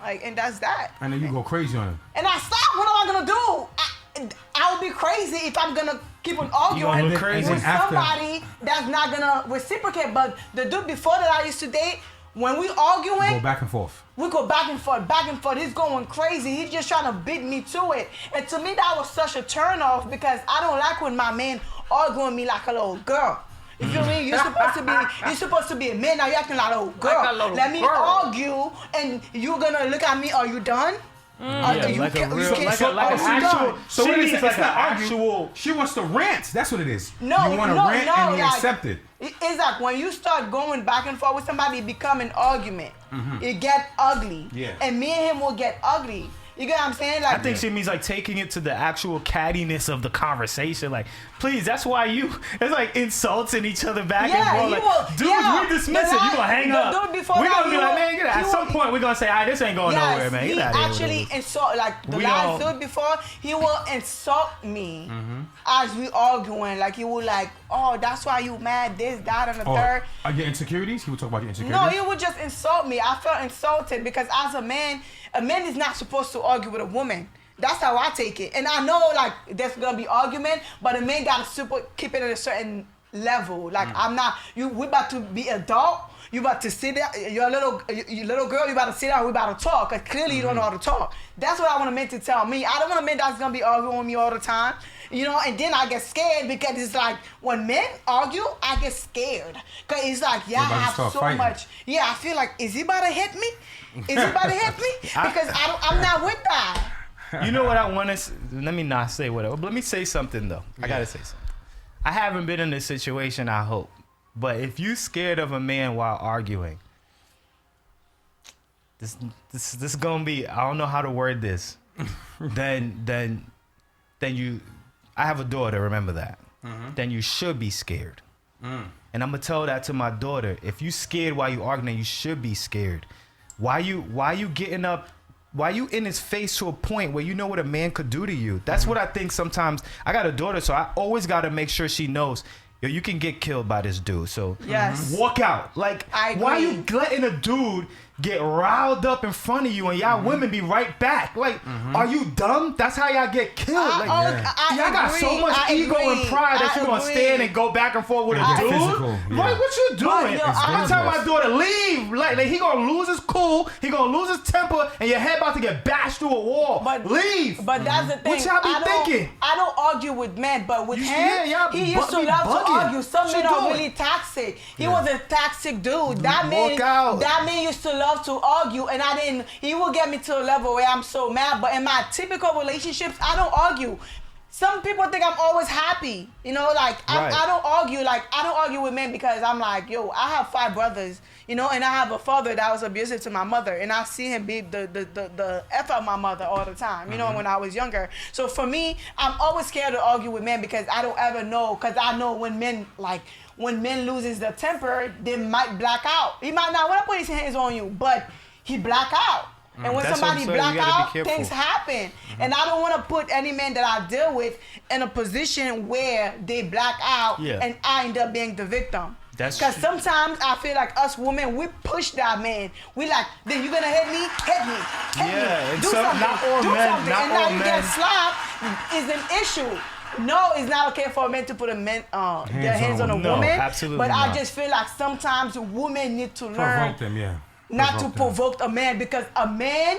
Like, and that's that. And then you go crazy on him. And I stop. What am I gonna do? I would be crazy if I'm gonna keep on arguing look crazy with after. somebody that's not gonna reciprocate. But the dude before that I used to date, when we arguing, Go back and forth. we go back and forth, back and forth. He's going crazy. He's just trying to beat me to it. And to me, that was such a turn off because I don't like when my man arguing with me like a little girl. You feel me? You're supposed to be a man. Now you're acting like a little girl. Like a little Let me girl. argue, and you're gonna look at me. Are you done? Yeah, like a real, like So- a, like oh, an she actual. done. So she what is needs it? like It's an not argue. actual. She wants to rant. That's what it is. No, you want to no, rant no, and he like, accept it. It's like when you start going back and forth with somebody, it become an argument. It get ugly. Yeah. And me and him will get ugly. You get what I'm saying? Like I think she means like taking it to the actual cattiness of the conversation. Like, please, that's why it's like insulting each other back and forth. Like, dudes, we dismiss it. You gonna hang up. We're gonna be like, man, at some point we're gonna say, all right, this ain't going nowhere, man. He Get out of here. actually insult, like the We last all- dude before, he will insult me as we arguing. Like he will like, oh, that's why you mad, this, that, and the third. Are your insecurities? He would talk about your insecurities. No, he would just insult me. I felt insulted because as a man is not supposed to argue with a woman. That's how I take it. And I know like there's gonna be argument, but a man gotta keep it at a certain level. Like I'm not we about to be adult. You about to sit there, you're a little girl, you about to sit down, we about to talk. Cause clearly you don't know how to talk. That's what I want a man to tell me. I don't want a man that's gonna be arguing with me all the time. And then I get scared because it's like when men argue, I get scared. Cause it's like, yeah, I about to have start so fighting. much. Yeah, I feel like, is he about to hit me? Is he about to hit me? Because I'm not with that. You know what I want to? Let me not say whatever. Let me say something though. I gotta say something. I haven't been in this situation. I hope, but if you scared of a man while arguing, this is gonna be. I don't know how to word this. then you. I have a daughter. Remember that. Then you should be scared. And I'm gonna tell that to my daughter. If you scared while you arguing, you should be scared. Why you getting up? Why you in his face to a point where you know what a man could do to you? That's what I think sometimes. I got a daughter, so I always got to make sure she knows, yo, you can get killed by this dude. So Yes. walk out. Like, I why agree. you letting a dude get riled up in front of you and y'all women be right back? Like, are you dumb? That's how y'all get killed. Like, y'all got so much ego and pride that you gonna stand and go back and forth with a Get dude. physical, yeah. Like, what you doing? yo, I'm It's telling my dangerous. daughter, leave. Like he gonna lose his cool. He gonna lose his temper, and your head about to get bashed through a wall. But leave. But that's the thing. What y'all be thinking? I don't argue with men, but with You- him, yeah, y'all he used to be love to bugging. argue. Some What men you are doing? really toxic. He was a toxic dude. That Walk out. man used to love to argue, and he will get me to a level where I'm so mad. But in my typical relationships, I don't argue. Some people think I'm always happy. Like Right. I don't argue. Like I don't argue with men because I'm like, yo, I have 5 brothers, and I have a father that was abusive to my mother, and I see him be the F of my mother all the time, when I was younger. So for me, I'm always scared to argue with men because I don't ever know, because I know when men loses their temper, they might black out. He might not want to put his hands on you, but he black out. And when That's somebody what I'm saying. black You gotta be out, careful. things happen. And I don't want to put any man that I deal with in a position where they black out Yeah. and I end up being the victim. That's Because true. sometimes I feel like us women, we push that man. We like, then you gonna hit me, hit me, hit Yeah, me. and Do some- something, not all do men- something. not and all now you men- get slapped is an issue. No, it's not okay for a man to put their hands on a No, woman. absolutely But not. I just feel like sometimes women need to learn Provoke them, yeah. not to provoke a man, because a man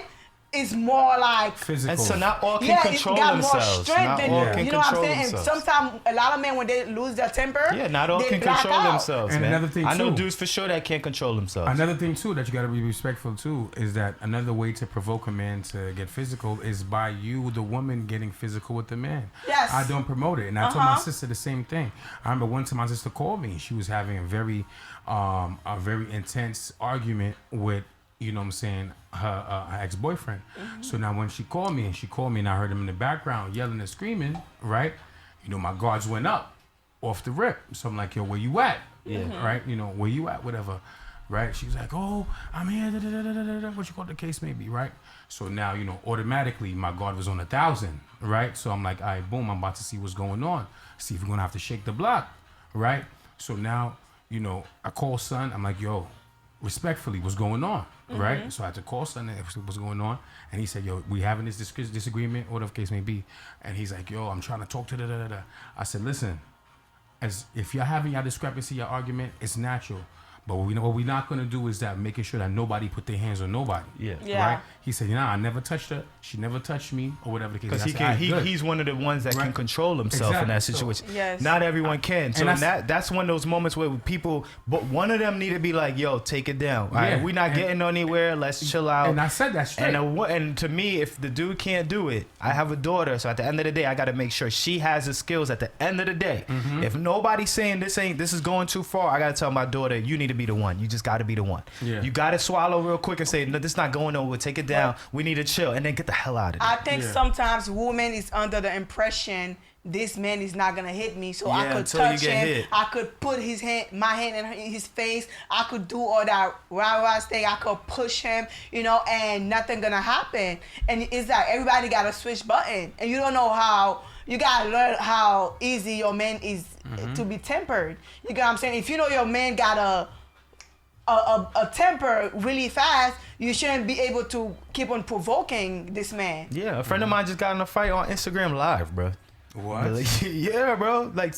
is more like Physical. And so not all can it control got themselves. more strength Not than all Yeah. can you know what I'm control saying. And themselves. sometimes a lot of men, when they lose their temper, Yeah, not all they can black control out. themselves, And man. another thing, I know too. dudes for sure that can't control themselves. Another thing too that you got to be respectful to is that another way to provoke a man to get physical is by you, the woman, getting physical with the man. Yes. I don't promote it, and I told my sister the same thing. I remember one time my sister called me. She was having a very intense argument with, you know what I'm saying, her ex-boyfriend. So now when she called me and I heard him in the background yelling and screaming, right? You know, my guards went up off the rip. So I'm like, yo, where you at? Yeah. Right? You know, where you at? Whatever. Right? She's like, oh, I'm here. Da, da, da, da, da, da, what you call the case may be, right? So now, you know, automatically my guard was on 1,000, right? So I'm like, all right, boom, I'm about to see what's going on. See if we're going to have to shake the block, right? So now, you know, I call son. I'm like, yo, respectfully, what's going on, right? So I had to call son and ask what's going on. And he said, yo, we having this disagreement, whatever the case may be. And he's like, yo, I'm trying to talk to da-da-da-da. I said, listen, as if you're having your discrepancy, your argument, it's natural. But what we're not going to do is that making sure that nobody put their hands on nobody. Yeah. Yeah. Right? He said, nah, I never touched her. She never touched me, or whatever the case is. Because I said, "All right, good." he's one of the ones that can Right. control himself in that Exactly. situation. Yes. Not everyone can. So And that's one of those moments where people, but one of them need to be like, yo, take it down. All right, Yeah. we're not And- getting anywhere. Let's chill out. And I said that straight. And to me, if the dude can't do it, I have a daughter, so at the end of the day, I got to make sure she has the skills. At the end of the day, if nobody's saying this is going too far, I got to tell my daughter, you need to be the one. You just got to be the one. Yeah. You got to swallow real quick and say, no, this is not going nowhere. Take it down. We need to chill, and then get the hell out of there. I think Yeah. sometimes women is under the impression this man is not gonna hit me, so I Yeah, could until you touch get him. hit. I could put my hand in his face. I could do all that rah thing. I could push him, you know, and nothing gonna happen. And it's like everybody got a switch button, and you don't know how. You gotta learn how easy your man is to be tempered. You get what I'm saying? If you know your man got a temper really fast, you shouldn't be able to keep on provoking this man. Yeah, a friend of mine just got in a fight on Instagram Live, bro. What? Yeah, bro. Like,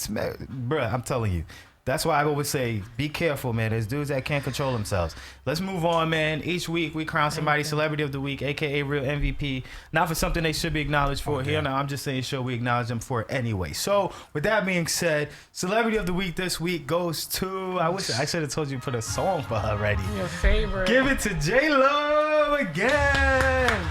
bro, I'm telling you. That's why I always say, be careful, man. There's dudes that can't control themselves. Let's move on, man. Each week, we crown somebody Celebrity of the Week, a.k.a. real MVP. Not for something they should be acknowledged for. Okay. Here, no, I'm just saying, sure, we acknowledge them for it anyway. So, with that being said, Celebrity of the Week this week goes to... I wish I should have told you to put a song for her already. Your favorite. Give it to J-Lo again.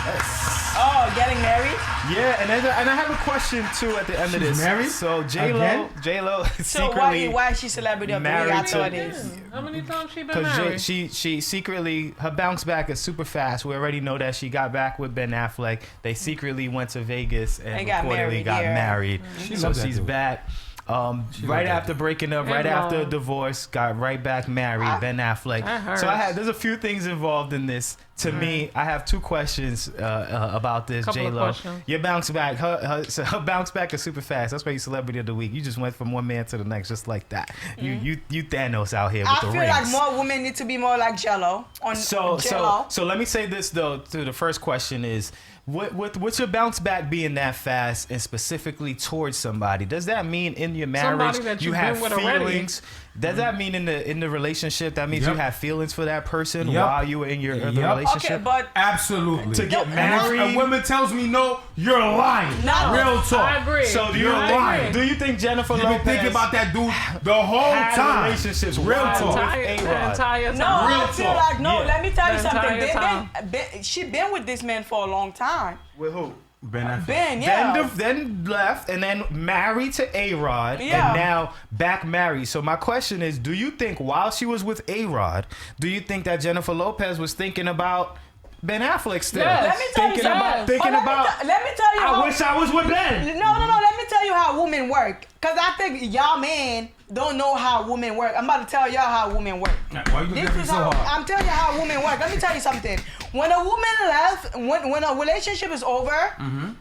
Yes. Oh, getting married? Yeah, and I have a question too at the end of She's this. married? So Again? J-Lo So secretly why is she celebrity of the week? I married thought to- it is. How many times she been because married? she secretly her bounce back is super fast. We already know that she got back with Ben Affleck. They secretly went to Vegas and And got reportedly married, got yeah. married. She So loves that she's dude. back. Right that after breaking up, right And after a love. divorce, got right back married. Ben Affleck. That So hurts. there's a few things involved in this. To me, I have two questions about this. Couple of J-Lo, questions. your bounce back, her bounce back is super fast. That's why you Celebrity of the Week. You just went from one man to the next, just like that. You Thanos out here with I the feel rings. like more women need to be more like Jello on Jello. So let me say this though. To the first question is, what's your bounce back being that fast and specifically towards somebody? Does that mean in your marriage Somebody that you you've have been with already. feelings? Does that mean in the relationship that means Yep. you have feelings for that person Yep. while you were in your other Yep. relationship? Okay, but Absolutely. To get And if married? a woman tells me no, you're lying. No. Real talk. I agree. So do you You're I lying. do you think Jennifer You've been Lopez thinking about that dude the whole had time. relationships Real while talk. with The A-Rod? entire no, time. Real I feel talk. like no. Yeah. Let me tell you The something. entire She been with this man for a long time. With who? Ben Affleck. Ben, yeah. Then left and then married to A-Rod Yeah. and now back married. So my question is, do you think while she was with A-Rod, do you think that Jennifer Lopez was thinking about Ben Affleck still? Yes. Let me tell you Thinking something. about But let me tell you I how. wish I was with Ben. No. Let me tell you how women work. Cause I think y'all men don't know how women work. I'm about to tell y'all how women work. Why you looking so hard? I'm telling you how women work. Let me tell you something. When a woman left, when a relationship is over,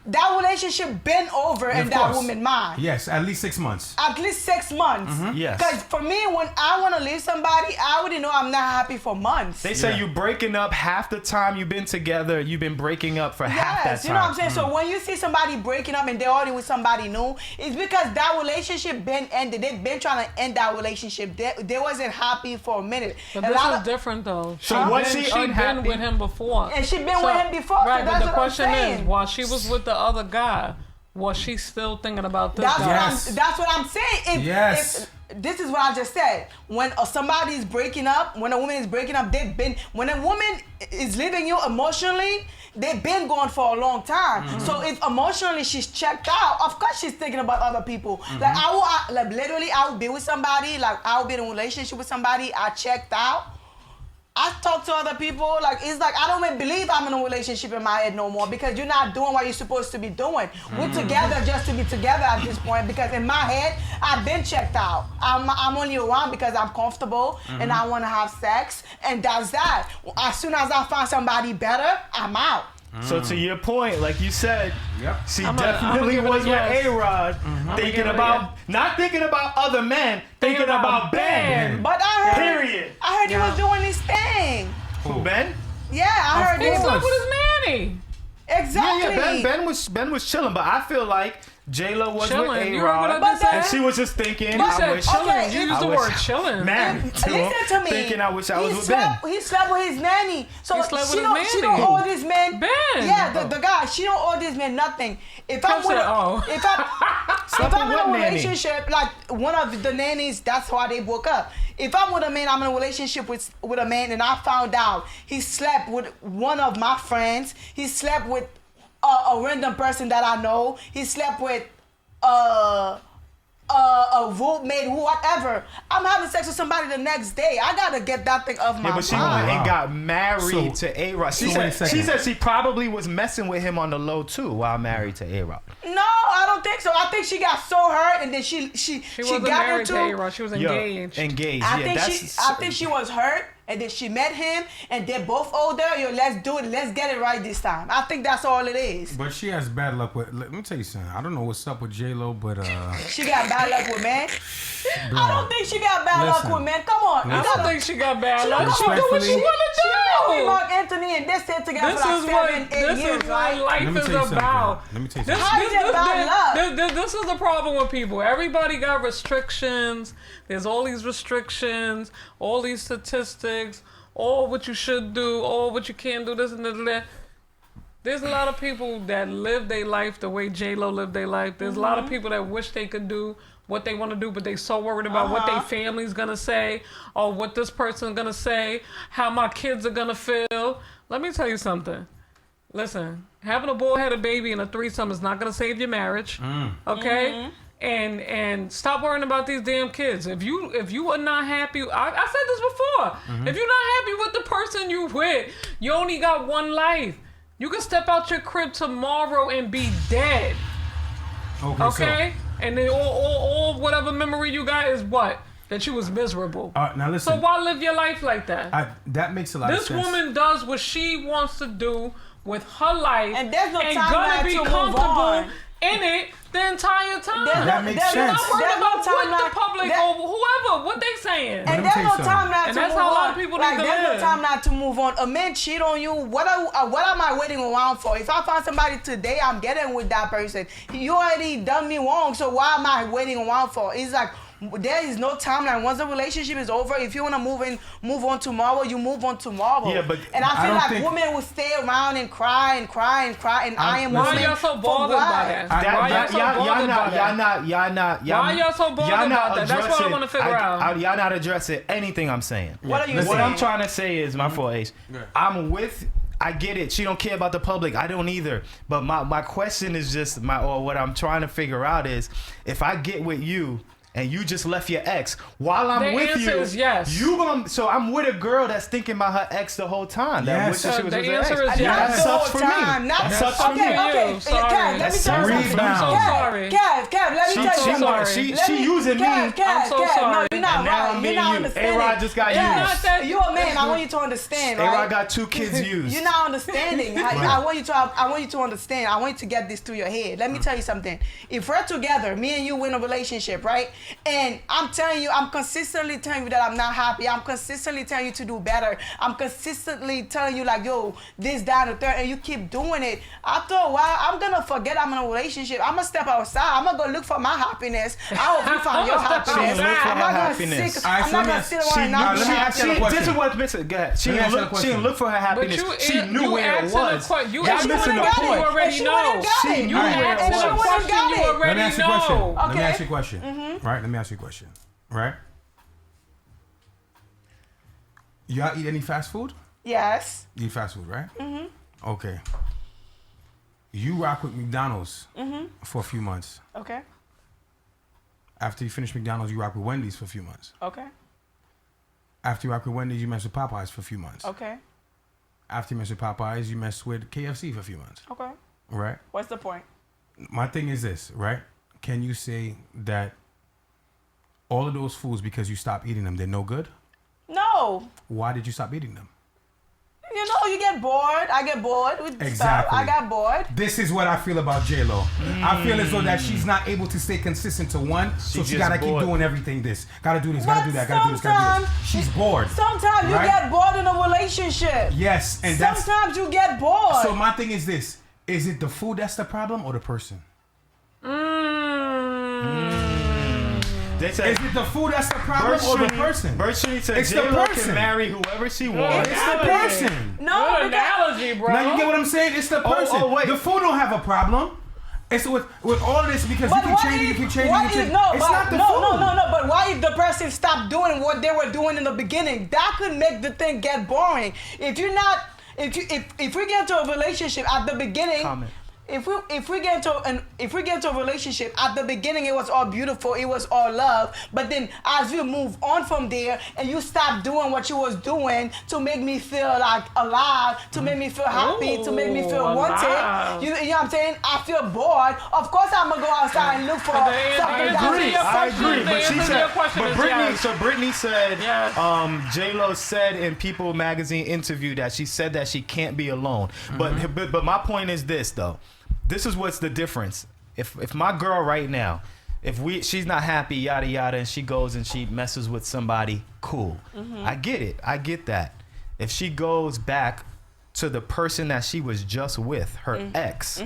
that relationship been over in that woman's mind. Yes, at least 6 months. At least 6 months. Yes. Because for me, when I want to leave somebody, I already know I'm not happy for months. They say you breaking up half the time you've been together, you've been breaking up for half that time. You know what I'm saying? So when you see somebody breaking up and they're already with somebody new, it's because that relationship been ended. They've been trying to end that relationship. They wasn't happy for a minute. But this is different though. So was she been unhappy? with him before. And she been with him before. Right, so but that's the what question I'm saying. is, while she was with the other guy, was she still thinking about this That's guy? that's what I'm saying. If this is what I just said. When somebody is breaking up, when a woman is breaking up, when a woman is leaving you emotionally, they've been gone for a long time. So if emotionally she's checked out, of course she's thinking about other people. Like I would be with somebody, like I would be in a relationship with somebody, I checked out. I talk to other people, like it's like I don't even believe I'm in a relationship in my head no more because you're not doing what you're supposed to be doing. We're together just to be together at this point because in my head I've been checked out. I'm only around because I'm comfortable and I want to have sex and that's that. As soon as I find somebody better, I'm out. So to your point, like you said, she definitely I'm was with yes. A-Rod, thinking about, not thinking about other men, thinking about Ben. But I heard, Period. I heard he was doing his thing. Who, Ben? Yeah, I heard He he slept was. with his manny. Exactly. Ben was chilling, but I feel like J-Lo was Chilling. with You heard what I A-Rod, just said? and she was just thinking, You I said wish, chilling. Okay, You used I the wish- word chilling. man, Listen to me. thinking I wish I was He with slept, Ben. He slept with his nanny. So He slept she with don't, his she nanny. don't owe this man. Ben. Yeah, the guy. She don't owe this man nothing. If I'm Come with, say, oh. if I'm in what a nanny? relationship, like one of the nannies, that's why they broke up. If I'm with a man, I'm in a relationship with a man, and I found out he slept with one of my friends. He slept with a random person that I know. He slept with a roommate, whatever. I'm having sex with somebody the next day. I gotta get that thing off my Yeah, but she mind. went and got married to A-Rod. She so wait a said second. she probably was messing with him on the low too while married to A-Rod. No, I don't think so. I think she got so hurt, and then she wasn't got married to into. A-Rod. She was Yo, engaged. engaged. I Yeah, think she was hurt, and then she met him, and they're both older. Yo, let's do it. Let's get it right this time. I think that's all it is. But she has bad luck with. Let me tell you something. I don't know what's up with J-Lo, but She got bad luck with men. bro, I don't think she got bad Listen. luck with men. Come on. I don't think she got bad luck. She do what she Respectfully. want She met to do. Mark Anthony and they stayed together This for is like what 7-8 years, right? Let life me is tell you something. about. Let me tell you This, something. How is it bad luck? this is the problem with people. Everybody got restrictions. There's all these restrictions, all these statistics, all what you should do, all what you can't do, this and that. There's a lot of people that live their life the way J-Lo lived their life. There's a lot of people that wish they could do what they want to do, but they so worried about what their family's gonna say, or what this person's gonna say, how my kids are gonna feel. Let me tell you something. Listen, having a bullheaded baby and a threesome is not gonna save your marriage. Okay? And stop worrying about these damn kids. If you are not happy, I said this before. If you're not happy with the person you with, you only got one life. You can step out your crib tomorrow and be dead. Okay? And then all whatever memory you got is what? That you was miserable. Now listen. So why live your life like that? That makes a lot of This sense. woman does what she wants to do with her life, And there's no and timeline gonna be to move comfortable on. in it the entire time. That makes there's sense. Not worried There's no about what timeline. the public There- or whoever, what they saying. Let And me there's tell you no something. time not And to that's move how a lot on. of people Like need to there's live. no time not to move on. A man cheat on you. What am I waiting around for? If I find somebody today, I'm getting with that person. You already done me wrong, so why am I waiting around for? It's like there is no timeline. Once the relationship is over, if you want to move on tomorrow, you move on tomorrow. Yeah, but and I I feel don't like think- women will stay around and cry and cry and cry. And I am Why women y'all so for bothered what? by that? That- Why y'all that- so bothered by that? Y'all Why y'all so bothered y'all not about that? That's what I addressing- wanna figure out. Y'all not addressing anything I'm saying. What are you Listen. What saying? I'm trying to say is, my fault, Ace. I get it. She don't care about the public. I don't either. But my question is just or what I'm trying to figure out is, if I get with you and you just left your ex while I'm The with answer you. is yes. So I'm with a girl that's thinking about her ex the whole time. That Yes. wishes she was The with her answer ex. is yes. That Not the sucks whole for time. me. Not That the- sucks for me. Okay. Okay, You, sorry. Kev, let me That's tell you sorry. something. I'm so sorry. Kev, let me tell you so something. sorry. She using me. I'm so Kev, sorry. no, you're not And now I'm right. being You're not used. understanding. A-Rod just got Yeah. used. You're a man. I want you to understand, right? A-Rod got 2 kids used. You're not understanding. I want you to understand. I want you to get this through your head. Let me tell you something. If we're together, me and you in a relationship, right? And I'm telling you, I'm consistently telling you that I'm not happy. I'm consistently telling you to do better. I'm consistently telling you like, yo, this, that, and the third, and you keep doing it. After a while, I'm gonna forget I'm in a relationship. I'm gonna step outside. I'm gonna go look for my happiness. I hope you find your happiness. Look for I'm her not gonna happiness. sit. All right, I'm so not let me gonna ask- sit around and now, not be let me ask you a happy. question. This is what Mr. Go ahead. She Let me ask you a didn't question. look for her happiness. She knew where it was. You And she missing would've the got point. it. You already And she know. would've got it. You All right. asked And she a would've question. got You it. already Let me ask you a question. know. Let me Okay. ask you a question. Right? Let me ask you a question. Right? Y'all eat any fast food? Yes. You eat fast food, right? Mm-hmm. Okay. You rock with McDonald's for a few months. Okay. After you finish McDonald's, you rock with Wendy's for a few months. Okay. After you rock with Wendy's, you mess with Popeyes for a few months. Okay. After you mess with Popeyes, you mess with KFC for a few months. Okay. Right? What's the point? My thing is this, right? Can you say that all of those foods, because you stopped eating them, they're no good? No. Why did you stop eating them? You know, you get bored. I get bored with stuff. Exactly. I got bored. This is what I feel about J-Lo. I feel as though that she's not able to stay consistent to one, so she just gotta keep bored. doing everything this. Gotta do this, gotta But do that, gotta do this, gotta do this. sometimes- She's bored. Sometimes you Right? get bored in a relationship. Yes, and that's... Sometimes you get bored. So my thing is this. Is it the food that's the problem or the person? They said Is it the food that's the problem or the person? Virtually said It's the J-Lo person. can marry whoever she Good wants. It's the analogy. person. no, Good because analogy, bro. Now you get what I'm saying? It's the person. oh, wait. The food don't have a problem. It's with all of this because you but can what change it, you if, can change it, what you can if, change no, it. It's but, not the no, food. no, but why if the person stopped doing what they were doing in the beginning? That could make the thing get boring. If you're not, if we get into a relationship at the beginning, Comment. if we get into a relationship at the beginning, it was all beautiful, it was all love, but then as we move on from there and you stop doing what you was doing to make me feel like alive, to make me feel happy, to make me feel Ooh, wanted, alive. you know what I'm saying? I feel bored. Of course I'm gonna go outside and look for something I that's agree. But she said, Brittany said, Yes. J-Lo said in People magazine interview that she said that she can't be alone. But my point is this though. This is what's the difference. If my girl right now, she's not happy, yada yada, and she goes and she messes with somebody, cool. I get it. I get that. If she goes back to the person that she was just with, her ex,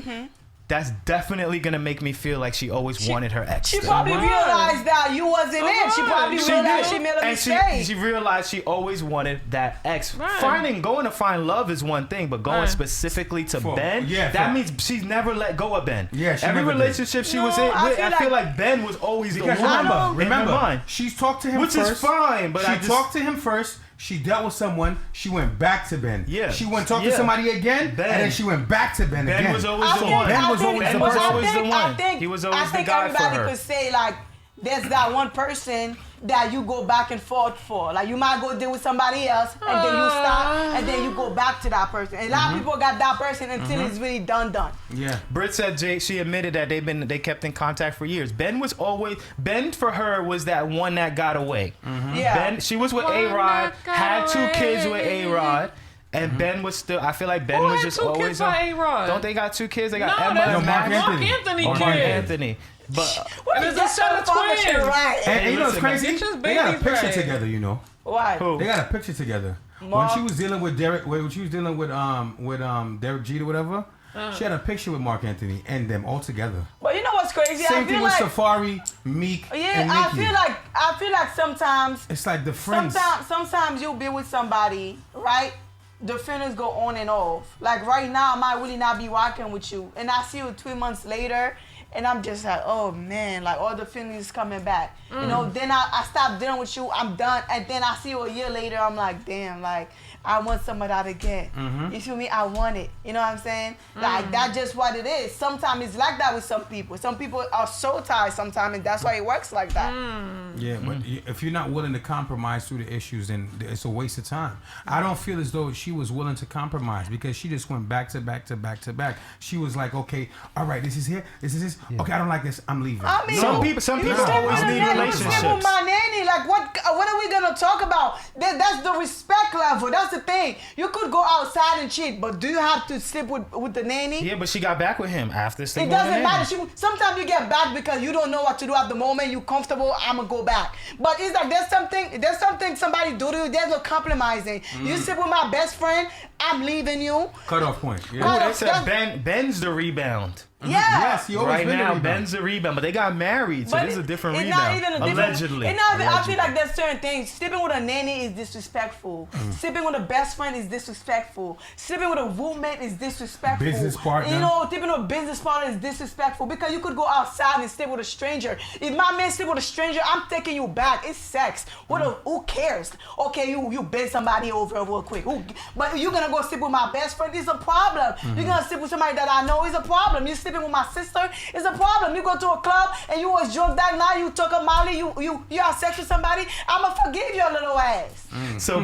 that's definitely gonna make me feel like she always wanted her ex. She still. probably realized that you wasn't it. She probably realized she made a and mistake. she realized she always wanted that ex. Right. Going to find love is one thing, but going Right. specifically to Ben, yeah, that for- means she's never let go of Ben. Yeah, she every never did. relationship she No, was in, I feel I feel like- like Ben was always the Because one. remember, in her mind. she's talked to him Which first. is fine, but she I just talked to him first. She dealt with someone. She went back to Ben. Yeah. She went talk to Yeah. somebody again, Ben. and then she went back to Ben again. Ben was always the one. Ben was always the person. one. He was always the guy for everybody her. could say like, there's that one person that you go back and forth for. Like you might go deal with somebody else, and then you stop, and then you go back to that person. And a lot of people got that person until it's really done. Yeah. Britt said she admitted that they kept in contact for years. Ben for her was that one that got away. Yeah. Ben, she was with A-Rod, had 2 kids with A-Rod. And Ben was still. I feel like Ben Who was had just 2 always. kids by A-Rod? Don't they got 2 kids? They got No, Emma that's and Mark Max. Anthony. Anthony Mark kid. Anthony. But What And is it's a that set of information, twins. right? And you know what's listen, crazy? Get your They got a babies picture right. together, you know. Why? who? They got a picture together. Mark- When she was dealing with Derek, when she was dealing with Derek Jeter, whatever, she had a picture with Mark Anthony and them all together. But you know what's crazy? Same I thing feel with like Safari, Meek, yeah, and I Nicki. feel like sometimes It's like the friends. sometimes you'll be with somebody, right? The feelings go on and off. Like right now, I might really not be rocking with you, and I see you 3 months later, and I'm just like, oh man, like all the feelings coming back. You know, then I stop dealing with you, I'm done, and then I see you a year later, I'm like, damn, like I want some of that again. You feel me? I want it. You know what I'm saying? Like that's just what it is. Sometimes it's like that with some people. Some people are so tired sometimes, and that's why it works like that. Yeah, but if you're not willing to compromise through the issues, then it's a waste of time. I don't feel as though she was willing to compromise because she just went back to back to back to back. She was like, okay, all right, this is here, this is this. Yeah. Okay, I don't like this, I'm leaving. I mean, some people always need relationships. With my nanny, like what are we gonna talk about? That's the respect level. That's the thing. You could go outside and cheat, but do you have to sleep with the nanny? Yeah, but she got back with him after sleeping It doesn't with the matter. Sometimes you get back because you don't know what to do at the moment. You comfortable. I'ma go back. But it's like there's something somebody do to you. There's no compromising. You sleep with my best friend. I'm leaving you. Cut off point. Yeah. Oh, they said Ben's the rebound. Yeah. Yes, he always Right been now, the Ben's the rebound, but they got married, so But this is a different it's rebound. not even a different, Allegedly. I feel like there's certain things. Sleeping with a nanny is disrespectful. Sleeping with a best friend is disrespectful. Sleeping with a roommate is disrespectful. Business partner. You know, sleeping with a business partner is disrespectful because you could go outside and sleep with a stranger. If my man sleep with a stranger, I'm taking you back. It's sex. Who cares? Okay, you bend somebody over real quick. But you're gonna go sleep with my best friend, it's a problem. You're gonna sleep with somebody that I know, it's a problem. You're sleeping with my sister, it's a problem. You go to a club and you was drunk that night, you took a Molly, you have sex with somebody, I'ma forgive your little ass. So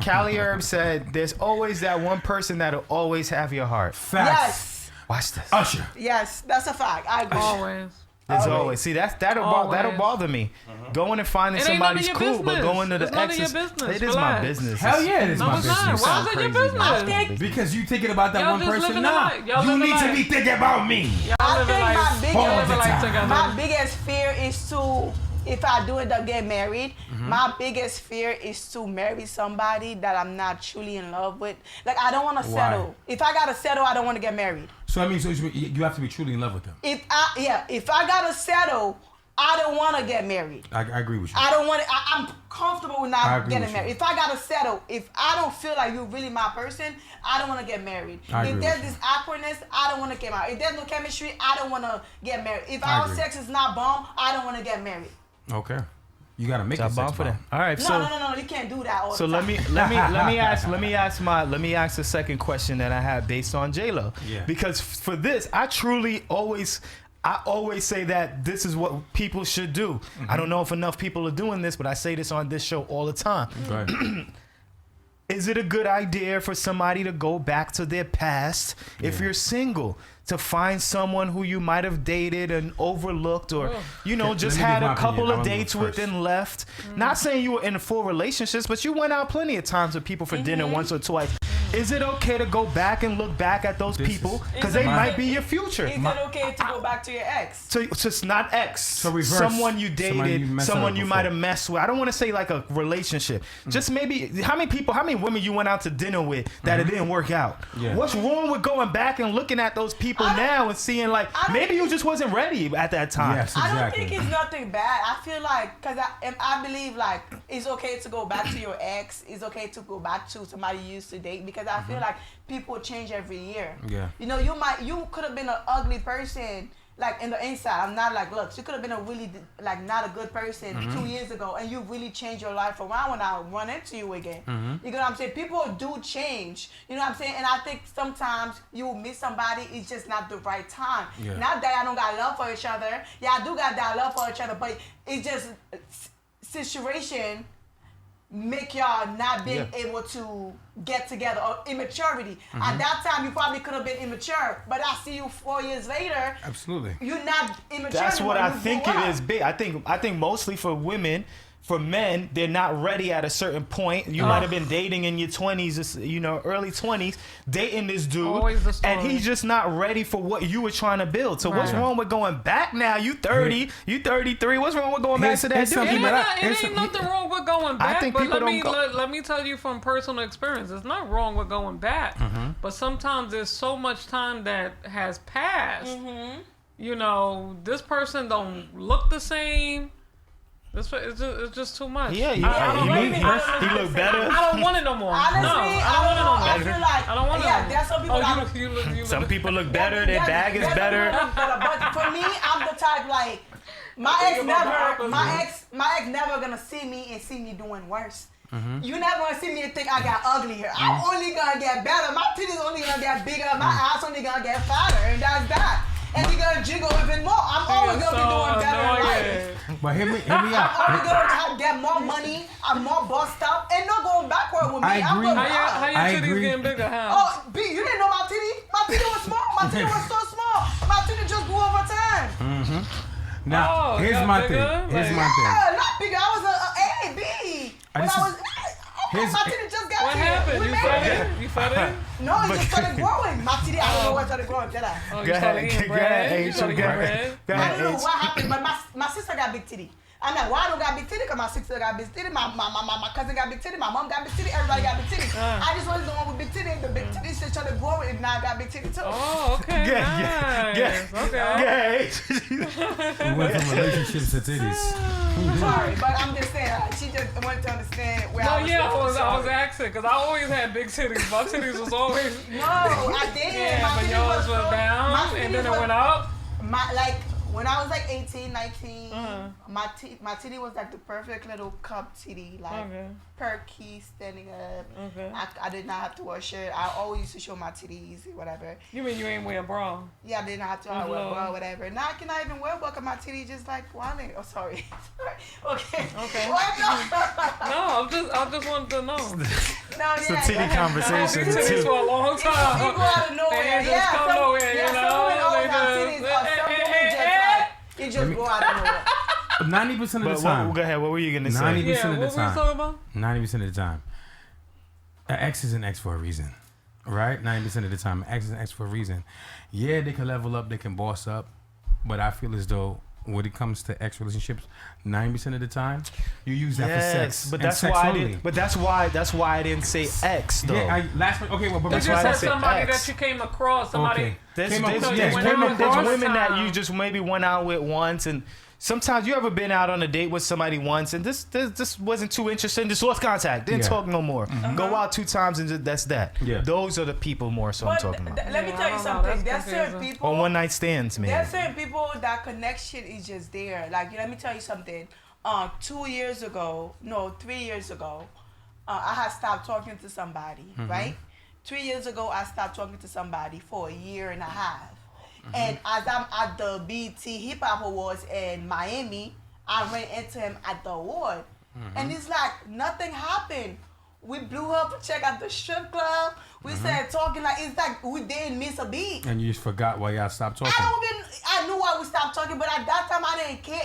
Callie Herb said there's always that one person that'll always have your heart. Facts. Yes. Watch this. Usher. Yes, that's a fact. I agree. Always. There's always. See, that'll bother me. Going and finding It ain't none of somebody's your cool, but business. going to the It's none of your exes. business. It is my Relax. business. Hell yeah, it is No, my it's business. not. Why is it your business? I think Because you thinking about that Y'all one just person. living Nah, a life. Y'all you living need a to life. be thinking about me. I Living think life. all Living the life time. together. my biggest fear is to, if I do end up getting married, my biggest fear is to marry somebody that I'm not truly in love with. Like, I don't want to Why? settle. If I got to settle, I don't want to get married. So I mean, so you have to be truly in love with them. If I got to settle, I don't want to get married. I agree with you. I don't want to, I'm comfortable with I not agree getting with you. married. If I got to settle, if I don't feel like you're really my person, I don't want to get married. I If agree there's with you. this awkwardness, I don't want to get married. If there's no chemistry, I don't want to get married. If I our agree. sex is not bomb, I don't want to get married. Okay. You gotta make So it I'm bomb for that. All right, No, so no, you can't do that all so the let time. me ask the second question that I have based on J-Lo. Yeah. Because for this, I always say that this is what people should do. I don't know if enough people are doing this, but I say this on this show all the time. Go ahead. Is it a good idea for somebody to go back to their past if you're single, to find someone who you might have dated and overlooked, or just Let me had give my a couple opinion. of I'm gonna dates go with first. and left? Not saying you were in full relationships, but you went out plenty of times with people for dinner once or twice. Is it okay to go back and look back at those This people is- because Is they it- might be your future? Is it okay to go back to your ex? So it's not ex. So reverse. Someone you Somebody you dated, messed someone with you before. might have messed with. I don't want to say like a relationship. Just maybe how many women you went out to dinner with that it didn't work out. Yeah. What's wrong with going back and looking at those people I don't- now and seeing like I don't- maybe you just wasn't ready at that time? Yes, I don't exactly. think it's nothing bad. I feel like, because I believe like it's okay to go back to your ex. It's okay to go back to somebody you used to date, because I feel like people change every year. Yeah. You know, you could have been an ugly person, like in the inside. I'm not like looks. You could have been a really like not a good person 2 years ago, and you really changed your life around when I run into you again. You know what I'm saying? People do change. You know what I'm saying? And I think sometimes you will meet somebody, it's just not the right time. Yeah. Not that I don't got love for each other. Yeah, I do got that love for each other, but it's just situation make y'all not being able to get together, or immaturity. At that time, you probably could have been immature, but I see you 4 years later. Absolutely. You're not immature. That's what anymore. I You think grew it up. is big. I think mostly for women. For men, they're not ready at a certain point. You might have been dating in your 20s, early 20s, dating this dude, Always the story. and he's just not ready for what you were trying to build. So what's Right. wrong with going back now? You 30, you 33. What's wrong with going back to that Here's dude? something It that ain't, nothing wrong with going back, think but people let me don't let me tell you from personal experience, it's not wrong with going back. But sometimes there's so much time that has passed. You know, this person don't look the same. It's just too much. Yeah, I don't he look better. I don't want it no more. Honestly, No, I don't want it no more. I feel like I don't want it no more. there's some people. Some people look better. Their bag is better. But for me, I'm the type like my ex never gonna see me and see me doing worse. You never gonna see me and think I got uglier. I'm only gonna get better. My titties only gonna get bigger. My ass only gonna get fatter, and that's that. And he gonna jiggle even more. I'm always gonna be doing better in life. But hear me I'm out. always gonna get more money. I'm more bossed up, and not going backward with me. I agree. How your titties agree. getting bigger? How? Oh, B, you didn't know my titty? My titty was small. My titty was so small. My titty just grew over time. Now, here's got my bigger? thing. Here's my thing. Yeah, not bigger. I was a A, B. When I was, here's- my titty just got What bigger. happened? We You made fed it. it? You fed it? No, it just started growing. My titty, I don't know what started growing, did I? Oh, you Go started ahead, eating go ahead, bread? You H, started go eating ahead. bread? Go I ahead, don't know H. what happened, but my sister got big titty. I'm like, why I don't got big titty? Because my sister got big titty, my cousin got big titty, my mom got big titty, everybody got big titty. I just wasn't the one with big titty. The big titty shit started growing, and now I got big titty too. Oh, okay. Nice. Okay. We went from relationships to titties. Sorry, but I'm just saying, she just wanted to understand where No, I was yeah, going. I was asking because I always had big titties. My titties was always No, I didn't. yeah, My but titty yours was was so- down my and titty then it was- went up. Like when I was like 18, 19, my titty was like the perfect little cup titty, like perky, standing up. Okay. I did not have to wear a shirt. I always used to show my titties, whatever. You mean you ain't wear a bra? Yeah, I did not have to wear a bra, whatever. Now I cannot even wear a bra 'cause my titty just like wilding. Oh, sorry. Okay. Okay. What? No. No, I just wanted to know. No, It's a yeah, titty I had conversation big titties too. for a long It time. go out of nowhere. They just Yeah, come some, nowhere, yeah, you some know? women always They have just- titties, or some women just like it just go out of nowhere. 90% of But the time. go ahead. What were you gonna say? 90% Yeah, of the what were you time. talking about? 90% of the time. An X is an X for a reason. Right? 90% of the time. An X is an X for a reason. Yeah, they can level up, they can boss up. But I feel as though when it comes to X relationships, 90% of the time, you use that for sex. but and that's sex why I only. didn't. But that's why I didn't say X though. Yeah, okay, well, but You That's just why I said said somebody X. that you came across. Somebody. Okay. There's Came up with- yes, women that time. you just maybe went out with once, and sometimes you ever been out on a date with somebody once, and this wasn't too interesting, just lost contact, didn't Yeah. talk no more. Go out 2 times and that's that. Yeah. Those are the people more so I'm talking about. Let me Yeah, tell I you don't know. something. That's There's certain confusing. people. Or one night stands, man. There's certain people that connection is just there. Like, let me tell you something. 3 years ago, I had stopped talking to somebody, right? 3 years ago, I stopped talking to somebody for a year and a half. And as I'm at the BT Hip Hop Awards in Miami, I ran into him at the award. And it's like, nothing happened. We blew up a check at the strip club. We started talking like, it's like we didn't miss a beat. And you just forgot why y'all stopped talking. I knew why we stopped talking, but at that time I didn't care.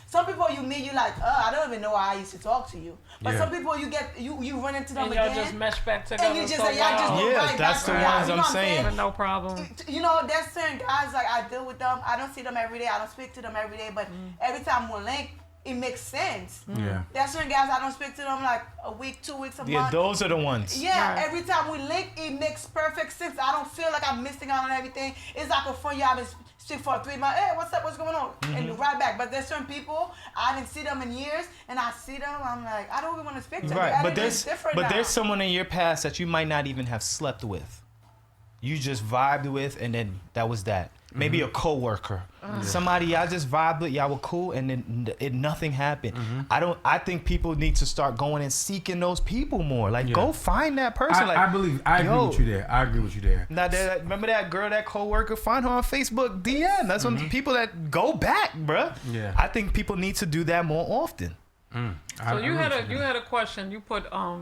Some people you meet, you like, I don't even know why I used to talk to you. But Yeah. some people you run into them And y'all again. just mesh back together. And you just so like, y'all just wow. go Yeah, right that's back the to y'all. ones You know I'm what saying. With no problem. You know, there's certain guys like I deal with them. I don't see them every day. I don't speak to them every day. But every time we link, it makes sense. Yeah. There's certain guys I don't speak to them like a week, 2 weeks, a Yeah, month. those are the ones. Yeah, Right. every time we link, it makes perfect sense. I don't feel like I'm missing out on everything. It's like a friend you haven't speak for 3 months. Hey, what's up? What's going on? And right back. But there's certain people I didn't see them in years, and I see them. I'm like, I don't even want to speak to them. Right, but Everything's different now. there's someone in your past that you might not even have slept with. You just vibed with, and then that was that. Maybe a coworker, somebody y'all just vibed with, y'all were cool, and then nothing happened. I think people need to start going and seeking those people more. Like, go find that person. I agree with you there. I agree with you there. Now, remember that girl, that coworker? Find her on Facebook, DM. That's when people that go back, bruh. Yeah. I think people need to do that more often. So you had a question. You put how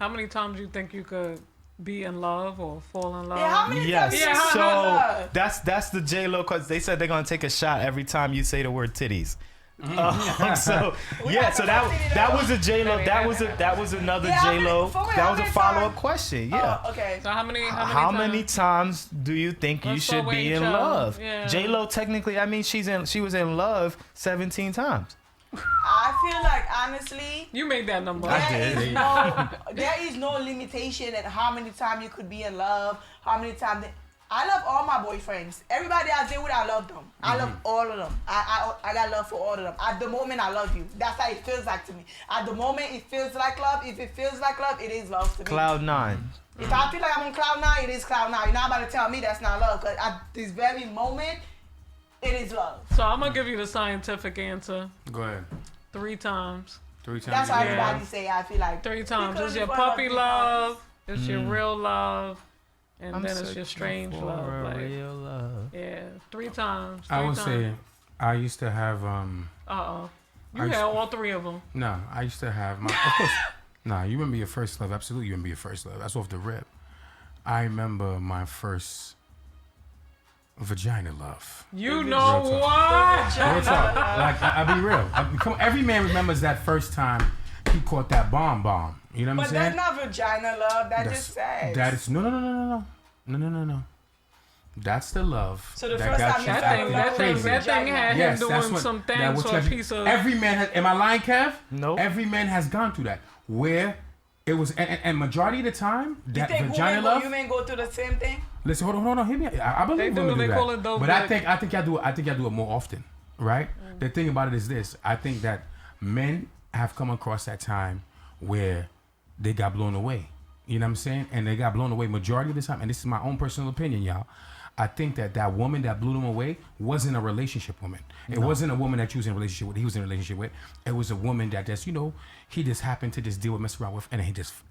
many times you think you could be in love or fall in love? Yeah, how many Yes. times you Yeah, So that's the J-Lo, because they said they're gonna take a shot every time you say the word titties. So that was a J-Lo. That was another Yeah, how many- J-Lo. for real, That how was a many follow-up times? question. Yeah. Oh, okay. So how many How many times do you think you Let's should go with be each in other. love? Yeah. J-Lo, technically, I mean, she was in love 17 times. I feel like honestly, You made that number. there is no limitation at how many times you could be in love, how many times. I love all my boyfriends. Everybody I deal with, I love them. I love all of them. I got love for all of them. At the moment, I love you. That's how it feels like to me. At the moment, it feels like love. If it feels like love, it is love to me. Cloud 9. If I feel like I'm on cloud 9, it is cloud 9. You're not about to tell me that's not love. Because at this very moment, it is love. So I'm gonna give you the scientific answer. Go ahead. 3 times. 3 times. That's how Yeah. everybody say. I feel like 3 times. Because It's your you fall puppy in love 3 love. times. It's your real love. And I'm then it's searching your strange for love. a Like, real love. yeah, 3 times. I would 3 say times. I used to have You I had used- all 3 of them. no, I used to have my of course. Nah, you remember your first love? Absolutely, you remember your first love. That's off the rip. I remember my first vagina love. You know Real what? Real talk. Like I be real. Every man remembers that first time he caught that bomb. You know what But I'm that's saying? not vagina love. That's just sex. That is no. That's the love. So the that first got time you you That fell acting in thing, love that with thing, that thing had Yes, him that's doing what. some that things what for a you- piece of. Every man has. Am I lying, Kev? Nope. Every man has gone through that. Where it was, and majority of the time, You that think vagina love. you may go through the same thing? Listen, hold on, hear me. I believe They women do, do they that. call it dope But dick. I think y'all do it more often, right? The thing about it is this: I think that men have come across that time where they got blown away. You know what I'm saying? And they got blown away majority of the time. And this is my own personal opinion, y'all. I think that woman that blew them away wasn't a relationship woman. It wasn't a woman that you was in a relationship with. He was in a relationship with. It was a woman that just, he just happened to just deal with, mess around with, and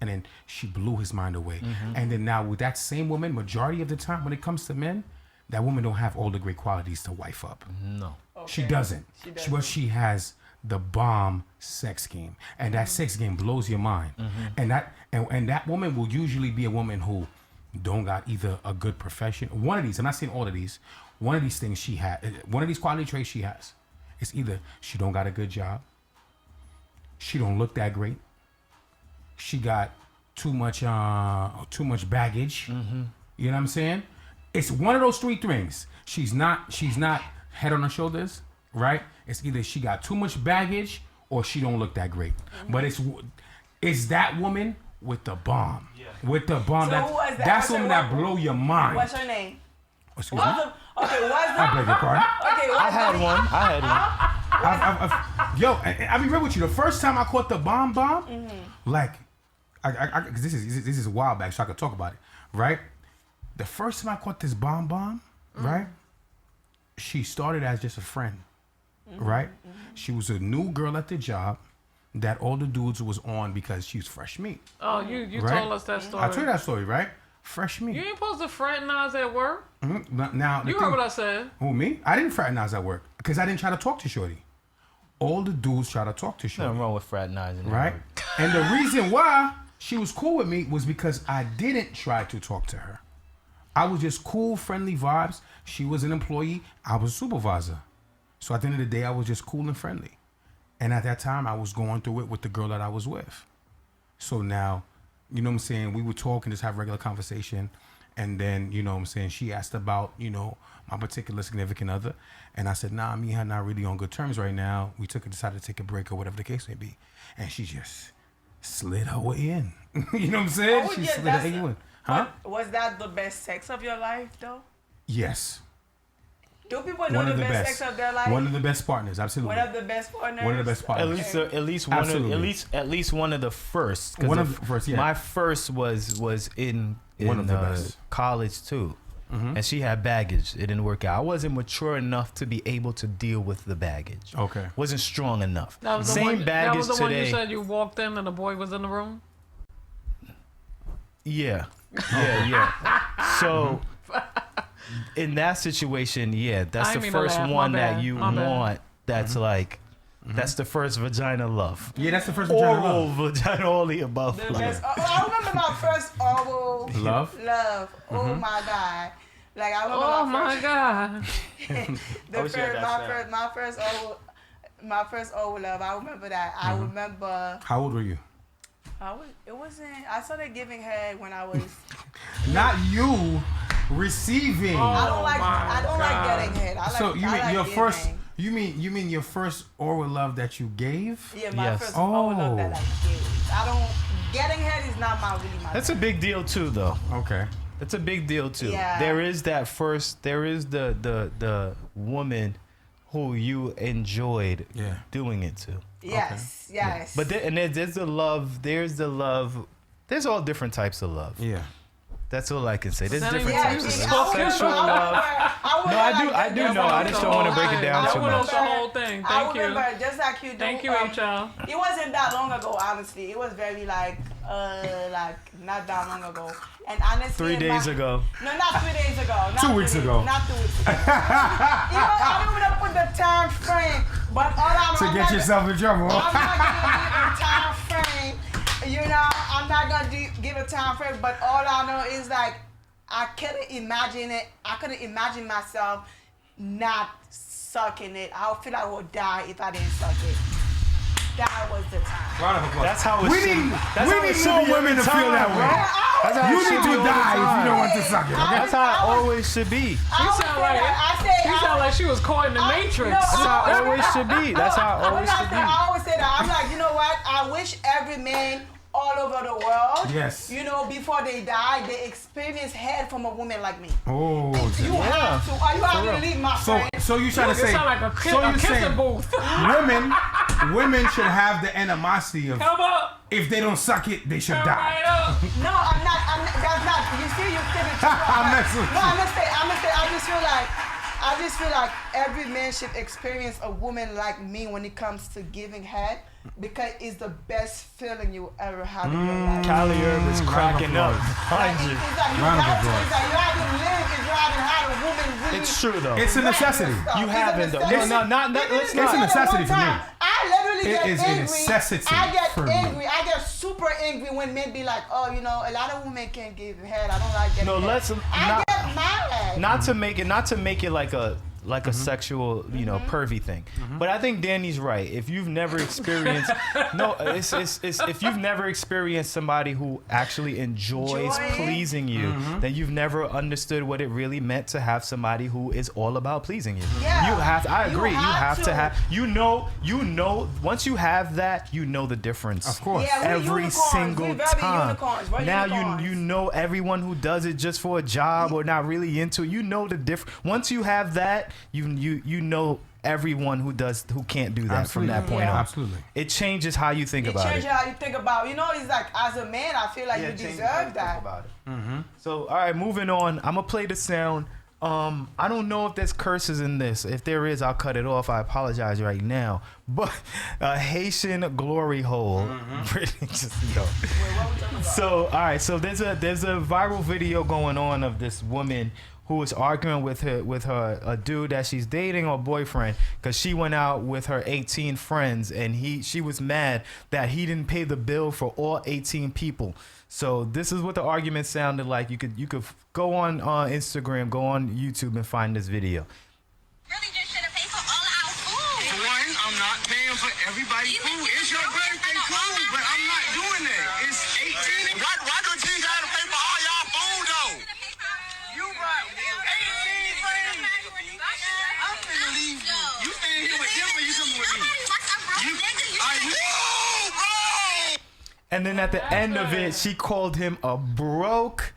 then she blew his mind away. And then now with that same woman, majority of the time when it comes to men, that woman don't have all the great qualities to wife up. No. She doesn't. She has the bomb sex game, and that sex game blows your mind. And that woman will usually be a woman who don't got either a good profession. One of these, I'm not saying all of these. One of these things she has, one of these quality traits she has, is either she don't got a good job, she don't look that great, she got too much baggage. You know what I'm saying? It's one of those 3 things. She's not head on her shoulders, right? It's either she got too much baggage or she don't look that great. But it's that woman with the bomb. With the bomb. So who was that? That's What's woman her- that blow your mind. What's her name? Excuse me? Okay, what's I beg your pardon. I had one. Yo, I be real with you. The first time I caught the bomb, like, cause this is a while back, so I could talk about it, right? The first time I caught this bomb, right? She started as just a friend, right? She was a new girl at the job that all the dudes was on because she was fresh meat. Oh, you Right? told us that story. I told you that story, right? Fresh meat. You ain't supposed to fraternize at work. Now, You heard what I said. Who, me? I didn't fraternize at work because I didn't try to talk to Shorty. All the dudes try to talk to Shorty. Nothing wrong with fraternizing. Right? And the reason why she was cool with me was because I didn't try to talk to her. I was just cool, friendly vibes. She was an employee. I was a supervisor. So at the end of the day, I was just cool and friendly. And at that time, I was going through it with the girl that I was with. So now, you know what I'm saying? We would talk and just have regular conversation. And then, you know what I'm saying? She asked about, my particular significant other. And I said, nah, me and her not really on good terms right now. We decided to take a break or whatever the case may be. And she just slid her way in. You know what I'm saying? Oh, She yeah, slid that's her way in. Huh? Was that the best sex of your life, though? Yes. Do people know the best sex of their life? One of the best partners, absolutely. One of the best partners. One of the best partners. At least one Absolutely. of at least one of the first. 'Cause One of the first, yeah. My first was in One of the best. college too, and she had baggage. It didn't work out. I wasn't mature enough to be able to deal with the baggage. Okay. Wasn't strong enough. That was the Same one, baggage that was the today. one you said you walked in and the boy was in the room? Yeah. So in that situation, yeah, that's I the didn't mean to first laugh. My one bad. that you My bad. want. That's like, that's the first vagina love. Yeah, that's the first vagina Oral love. vagina, all the above. The best. I remember my first oral Love? love. Oh my god! Like I remember Oh my my first, God. the wish you had that my first oral love. I remember that. I remember. How old were you? It wasn't. I started giving head when I was. Not you receiving. I don't like. my I don't like God. getting head. I like. So you I mean like your giving. first? You mean your first oral love that you gave? Yeah, my Yes. first oral love that I gave. I don't. Getting head is not really my. That's a big deal too, though. Okay. It's a big deal too. Yeah. There is the woman who you enjoyed doing it to. Yes, yes. But there's the love. There's all different types of love. Yeah. That's all I can say. There's that different ain't types of you. love. Sexual love. No, I do know. I just don't want to break it down too That was much. the whole thing. I Thank you. remember, just like you do. Thank you, HL. It wasn't that long ago, honestly. It was very like not that long ago. And honestly, 3 days ago. No, not 3 days ago. Not 2 weeks ago. Not 2 weeks ago. I don't want to put the time frame, but all I'm To get yourself in trouble. I'm not gonna give a time frame. I'm not gonna give a time frame, but all I know is like I couldn't imagine it. I couldn't imagine myself not sucking it. I feel I would die if I didn't suck it. That was the time. Round of applause. That's how it we should. need That's how it should more be women to every feel time, that way. bro. That's how You it should need be to all the die if you time. don't want to suck it. Okay? That's how it always should be. She sound like she was caught in the Matrix. That's how it always should be. That's how it always should be. I always say that. I'm like, you know what? I wish every man all over the world, before they die, they experience head from a woman like me. Oh, You have to. Are you having to leave my friend? so you trying to say? sound like a you're kissing saying booth. women should have the animosity of Come up. if they don't suck it, they should Come die. right up. No, I'm not. That's not. You see, you're thinking too much. I'm messing with No, you. I'm gonna say. I just feel like every man should experience a woman like me when it comes to giving head, because it's the best feeling you ever had in your life. Cali Herb is cracking up. Like, it's like you haven't lived if you haven't had a woman really. It's true though. It's a necessity. You haven't though. No, let's It's a not. necessity for me. I literally get It is angry. a necessity I get for me. angry. I get super angry when men be like, "Oh, a lot of women can't give head. I don't like getting head." let's I not. get mad. Not to make it like a sexual, pervy thing. But I think Danny's right. If you've never experienced if you've never experienced somebody who actually enjoys pleasing you, then you've never understood what it really meant to have somebody who is all about pleasing you. Yeah. I agree. You have to have once you have that, you know the difference. Of course. Yeah, we're Every unicorns. single We're very time. unicorns. We're Now unicorns. you know everyone who does it just for a job or not really into it. You know the difference. Once you have that, you know everyone who can't do that from that point on. Absolutely. It changes how you think about It it. changes how you think about. It's like as a man, I feel like you deserve that. So all right, moving on. I'm gonna play the sound. I don't know if there's curses in this. If there is, I'll cut it off. I apologize right now. But Haitian glory hole. So all right, so there's a viral video going on of this woman who was arguing with her a dude that she's dating or boyfriend, because she went out with her 18 friends and she was mad that he didn't pay the bill for all 18 people. So this is what the argument sounded like. You could go on Instagram, go on YouTube and find this video. Really just should have paid for all our food. For one, I'm not paying for everybody's food. It's your birthday, cool, but I'm not doing that. It's 18. Why do you gotta pay for all y'all food though? You right. 18 friends. I'm finna leave you. You staying here with them or you coming with me? And then at the end of it, she called him a broke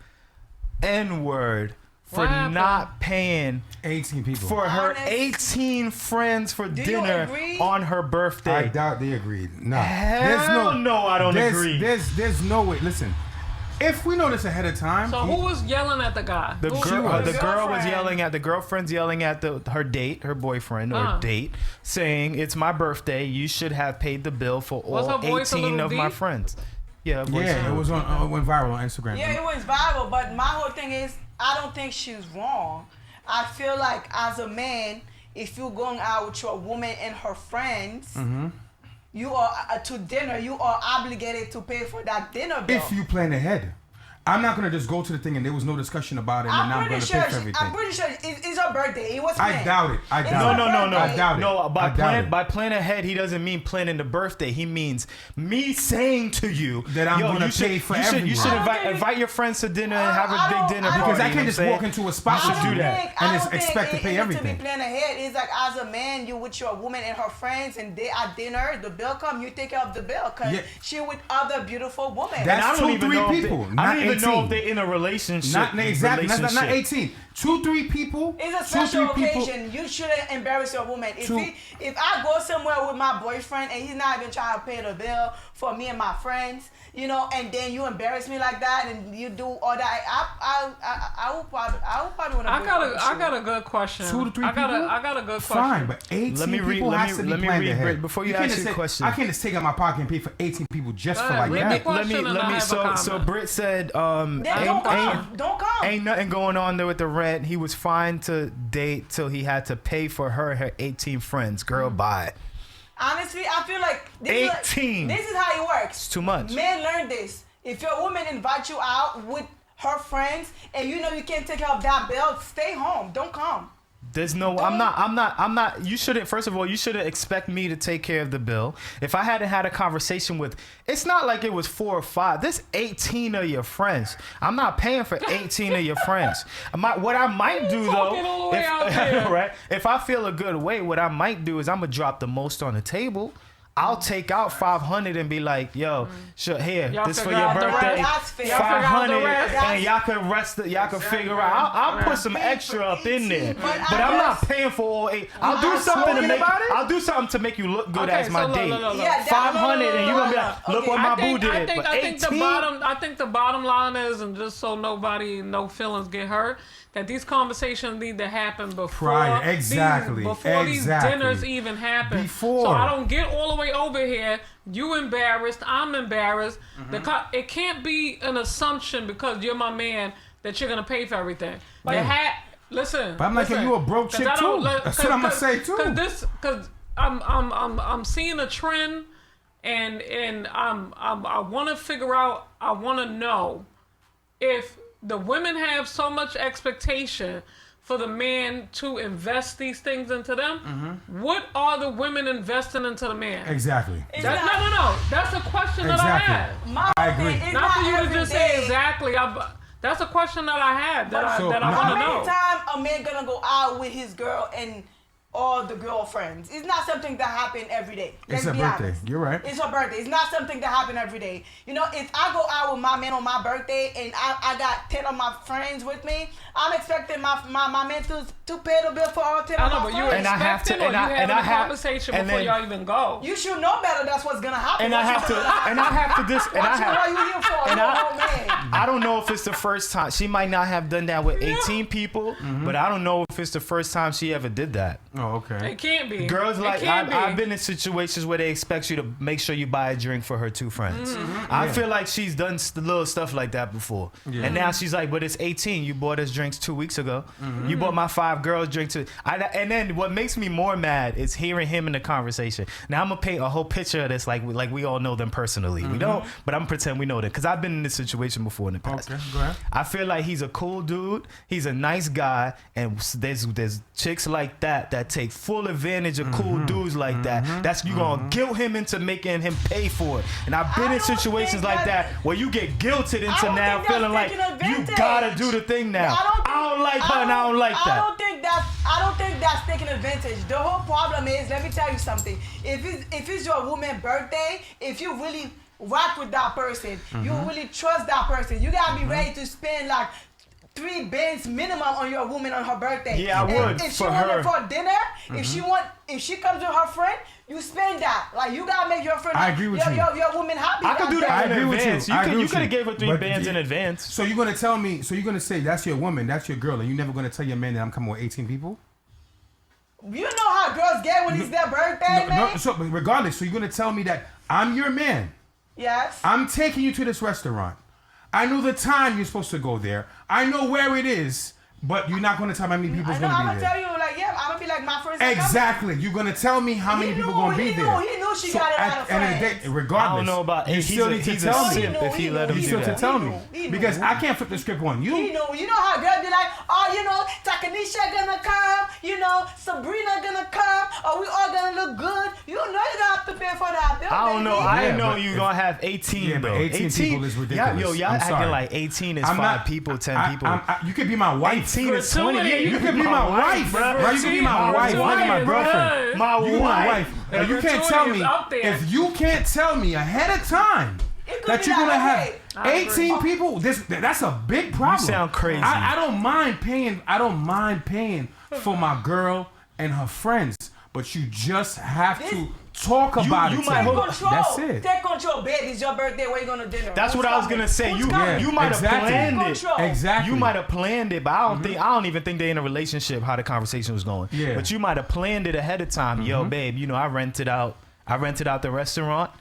N-word for not paying 18 people for her 18 friends for dinner on her birthday. I doubt they agreed. No. No, I don't agree. There's no way. Listen, if we know this ahead of time. So who was yelling at the guy? The girlfriend's yelling at her boyfriend or date, saying it's my birthday. You should have paid the bill for all 18 of my friends. Yeah, it went viral on Instagram. Yeah, it went viral. But my whole thing is, I don't think she's wrong. I feel like as a man, if you're going out with your woman and her friends, you are to dinner. You are obligated to pay for that dinner bill. If you plan ahead. I'm not going to just go to the thing and there was no discussion about it and then I'm going to pay for everything. I'm pretty sure it's her birthday. It was planned. I doubt it. No. I doubt it. No, by plan ahead, he doesn't mean planning the birthday. He means me saying to you that I'm going to pay for everything. You should invite your friends to dinner and have a big dinner. Because I can't just walk into a spot and do that and expect to pay everything. To be planned ahead, it's like as a man, you with your woman and her friends and they at dinner, the bill come, you take care of the bill because she with other beautiful women. That's 2-3 people. I don't even know 18. if they're in a relationship. Not exactly. That's not 18. 2-3 people. It's a special occasion. You shouldn't embarrass your woman. If I go somewhere with my boyfriend and he's not even trying to pay the bill for me and my friends, you know, and then you embarrass me like that and you do all that, I would probably want to. I got a good question. 2 to 3 people. I got a good question. Fine, but 18 people has to be planned ahead. Before you ask your question. I can't just take out my pocket and pay for 18 people just for like read that. the question and I have a comment. So Britt said, Don't come. ain't nothing going on there with the rent. He was fine to date till he had to pay for her 18 friends. Girl, bye. Honestly, I feel like 18. This is how it works. It's too much. Men learn this. If your woman invites you out with her friends and you know you can't take care of that bill, stay home. Don't come. There's no, I'm not, you shouldn't, first of all, you shouldn't expect me to take care of the bill. If I hadn't had a conversation with, it's not like it was 4 or 5, there's 18 of your friends. I'm not paying for 18 of your friends. What I might do though, right? If I feel a good way, what I might do is I'm gonna drop the most on the table. I'll take out 500 and be like, yo, sure, here, this for your birthday, 500, and y'all can rest it, y'all can figure out. I'll put some extra up in there, but I'm not paying for all 8. I'll do something to make you look good as my date. 500, and you gonna be like, look what my boo did. But 18. I think the bottom line is, and just so no feelings get hurt, that these conversations need to happen before these dinners even happen. So I don't get all the way over here. You embarrassed. I'm embarrassed. It can't be an assumption because you're my man that you're gonna pay for everything. Listen. But I'm like, you a broke chick too. That's what I'm gonna say too. Because I'm seeing a trend, and I want to figure out. I want to know if the women have so much expectation for the man to invest these things into them. What are the women investing into the man? Exactly. No. That's a question that I had. I agree. Not for you to just say exactly. That's a question that I had that I want to know. How many times a man gonna go out with his girl and all the girlfriends? It's not something that happen every day. It's her birthday. You're right. It's her birthday. It's not something that happen every day. You know, if I go out with my man on my birthday and I got 10 of my friends with me, I'm expecting my man to pay the bill for all 10 of my friends. You expecting or you having a conversation before y'all even go? You should know better. That's what's gonna happen. I don't know if it's the first time. She might not have done that with 18 people, but I don't know if it's the first time she ever did that. Oh, okay. It can't be. Girls I've been in situations where they expect you to make sure you buy a drink for her 2 friends. I feel like she's done little stuff like that before. And now she's like, but it's 18. You bought us drinks 2 weeks ago. You bought my 5 girls drinks. And then what makes me more mad is hearing him in the conversation. Now I'm going to paint a whole picture of this like we all know them personally. We don't, but I'm going to pretend we know them because I've been in this situation before in the past. Okay, go ahead. I feel like he's a cool dude. He's a nice guy. And there's chicks like that take full advantage of cool dudes like that. That's you gonna guilt him into making him pay for it. And I've been in situations like that where you get guilted into now feeling like you gotta do the thing now. I don't like her and I don't like that. I don't think that's taking advantage. The whole problem is, let me tell you something. If it's your woman's birthday, if you really rock with that person, you really trust that person, you gotta be ready to spend like 3 bands minimum on your woman on her birthday. Yeah, I would. If she wanted for dinner, if she comes with her friend, you spend that. Like you gotta make your friend. I agree with you. Your woman happy. I could do that in with advance. You could have gave her 3 bands in advance. So you're gonna tell me? So you're gonna say that's your woman, that's your girl, and you're never gonna tell your man that I'm coming with 18 people? You know how girls get when it's their birthday, man. No, but regardless, so you're gonna tell me that I'm your man? Yes. I'm taking you to this restaurant. I know the time you're supposed to go there. I know where it is, but you're not going to tell me how many people's going to be there. I'm going to tell you, like, yeah, I'm going to be like my first. Exactly. You're going to tell me how many people going to be there. He knew she got a lot of friends. Regardless. I don't know about you still need to tell me. If he let him do that. Tell me. Because I can't flip the script on you. You know how girls be like, oh, you know, Takanisha gonna come, you know, Sabrina gonna come, or we all gonna look good. You know you gonna have to pay for that bill. I don't know. I didn't know you gonna have 18 though. 18 people is ridiculous. Y'all acting like 18 is 5 people, 10 people. You could be my wife. 18 is 20. Yeah, you could be my wife, bro. You could be my wife. You could be my girlfriend. You my wife. You can't tell me if you can't tell me ahead of time. that be you're gonna like, have okay. 18 people. That's a big problem. You sound crazy. I don't mind paying for my girl and her friends, but you just have to talk about it. you might Take hold- control. That's it. Take control, babe. It's your birthday. Where you gonna dinner? That's Who's what I was coming? gonna say. Who's You coming? might have Exactly. planned it. Control. Exactly. You might have planned it, but I don't even think they're in a relationship. How the conversation was going. Yeah. But you might have planned it ahead of time. Yo, babe, I rented out the restaurant.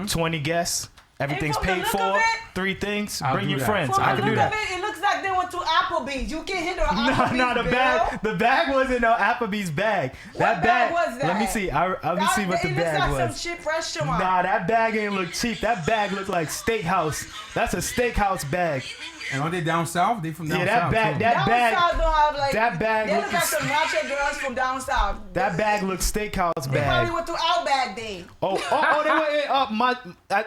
20 guests. Everything's from the paid look for. of it- 3 things. I'll Bring do your that. friends. From I the can do look that. of it, it looks like they went to Applebee's. You can't handle No, Applebee's. the bag wasn't no Applebee's bag. What bag was that? Let me see. Let me see what the it bag looks like was. some cheap restaurant. Nah, that bag ain't look cheap. That bag looked like steakhouse. That's a steakhouse bag. And are they down south? They from down Yeah, that south. bag- too. that- Down bag- south don't have like that bag They look looks- like some ratchet girls from down south. That bag looks steakhouse They probably bag. went to Outback then. Oh, they were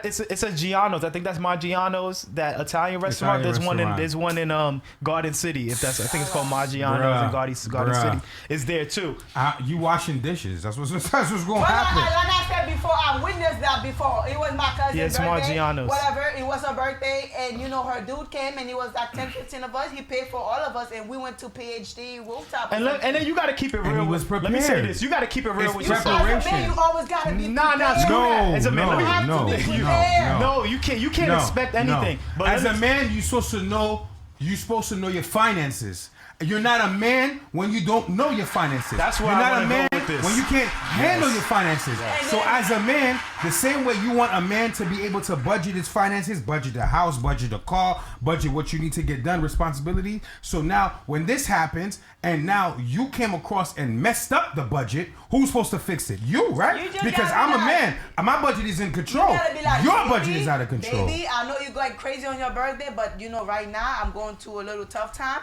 it's a Giano's. I think that's Maggiano's, that Italian restaurant. Italian There's one in Garden City. I think it's called Maggiano's Bruh. in Garden Bruh. City. It's there too. You washing dishes. That's what's going to Well, happen. like I said before, I witnessed that before. It was my cousin's Yeah, it's birthday. Maggiano's. Whatever. It was her birthday, and her dude came, and it was like 10, 15 of us. He paid for all of us, and we went to PhD rooftop. And then you got to keep it real. he was Let me say prepared. this. You got to keep it real It's with you yourself. as a preparation. man, you always gotta be Nah, prepared. screw that. No, As a man, no, let me have no, to be no, prepared. No, you can't expect anything. No. But As let a me- man, you're supposed to know. You're supposed to know your finances. You're not a man when you don't know your finances. That's where you're I not a wanna man go with this. when you can't handle your finances. So as a man, the same way you want a man to be able to budget his finances, budget the house, budget the car, budget what you need to get done, responsibility. So now when this happens and now you came across and messed up the budget, who's supposed to fix it? You, right? You just Because gotta I'm be a like- man. My budget is in You control. gotta be like, Your baby, budget is out of control. Baby, I know you're going crazy on your birthday, but right now I'm going through a little tough time.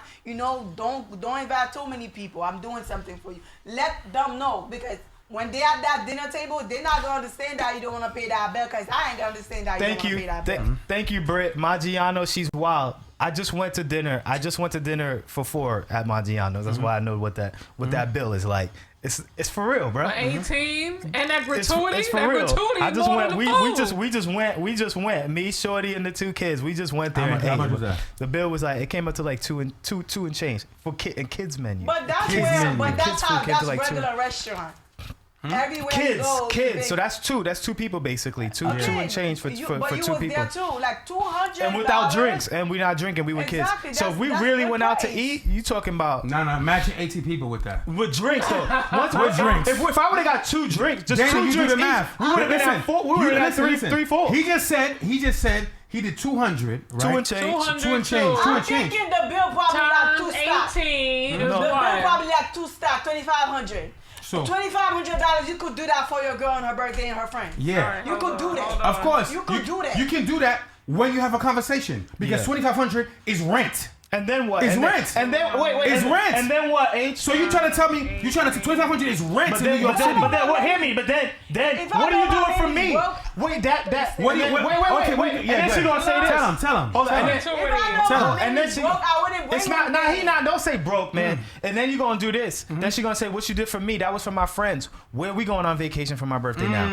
Don't invite too many people. I'm doing something for you. Let them know, because when they at that dinner table, they're not gonna understand that you don't want to pay that bill, because I ain't gonna understand that you Thank don't want you. to pay that bill. Thank you, Britt. Maggiano, she's wild. I just went to dinner for 4 at Maggiano's. That's why I know what that bill is like. It's for real, bro. 18 and that gratuity. It's for that real. gratuity I is just more went. than We the just food. went. Me, Shorty, and the 2 kids. We just went there. How and much ate. was that? The bill was like, it came up to like two and change for kids menu. But that's Kids where, menu. but Kids that's food how came to that's like regular restaurant. Hmm? Everywhere you go, Kids. So that's 2. That's 2 people basically. Two and change for but 2 you people. was there too, like $200. And without drinks, and we're not drinking. We were Exactly, kids. So if we that's really good went out to price. eat, you talking about No, imagine 18 people with that. with drinks though. With drinks. If I would have got 2 drinks, just Danny, 2 you do drinks the math. each, we would have been at 4. We would have had Listen. 3, 4. He just said he did 200, right? 2 and change. 200 2 and change. too. 2 I'm and change. thinking the bill probably like 2 Times stacks. 18 No. is The bill what? probably like 2 stacks, $2,500. So $2,500, you could do that for your girl on her birthday and her friend. yeah, You could do that. of course You could do that. You can do that when you have a conversation because Yeah. 2,500 is rent. And then what? It's and then, rent. And then wait. It's and, rent. And then what? H? So you trying to tell me 2,500 is rent But in New then, York but then, City? but then, what? Hear me. But then, If I what are you know doing my for baby's me? broke, Wait, that. What do you- wait. okay, And then yeah, she go gonna say ahead. this. Tell him. Hold on. And then, Too If many. I know Tell my him. And then baby's she- broke, I wouldn't bring it's not. him Nah, there. he not. Don't say broke, man. And then you gonna do this. Then she gonna say, "What you did for me? That was for my friends. Where we going on vacation for my birthday now?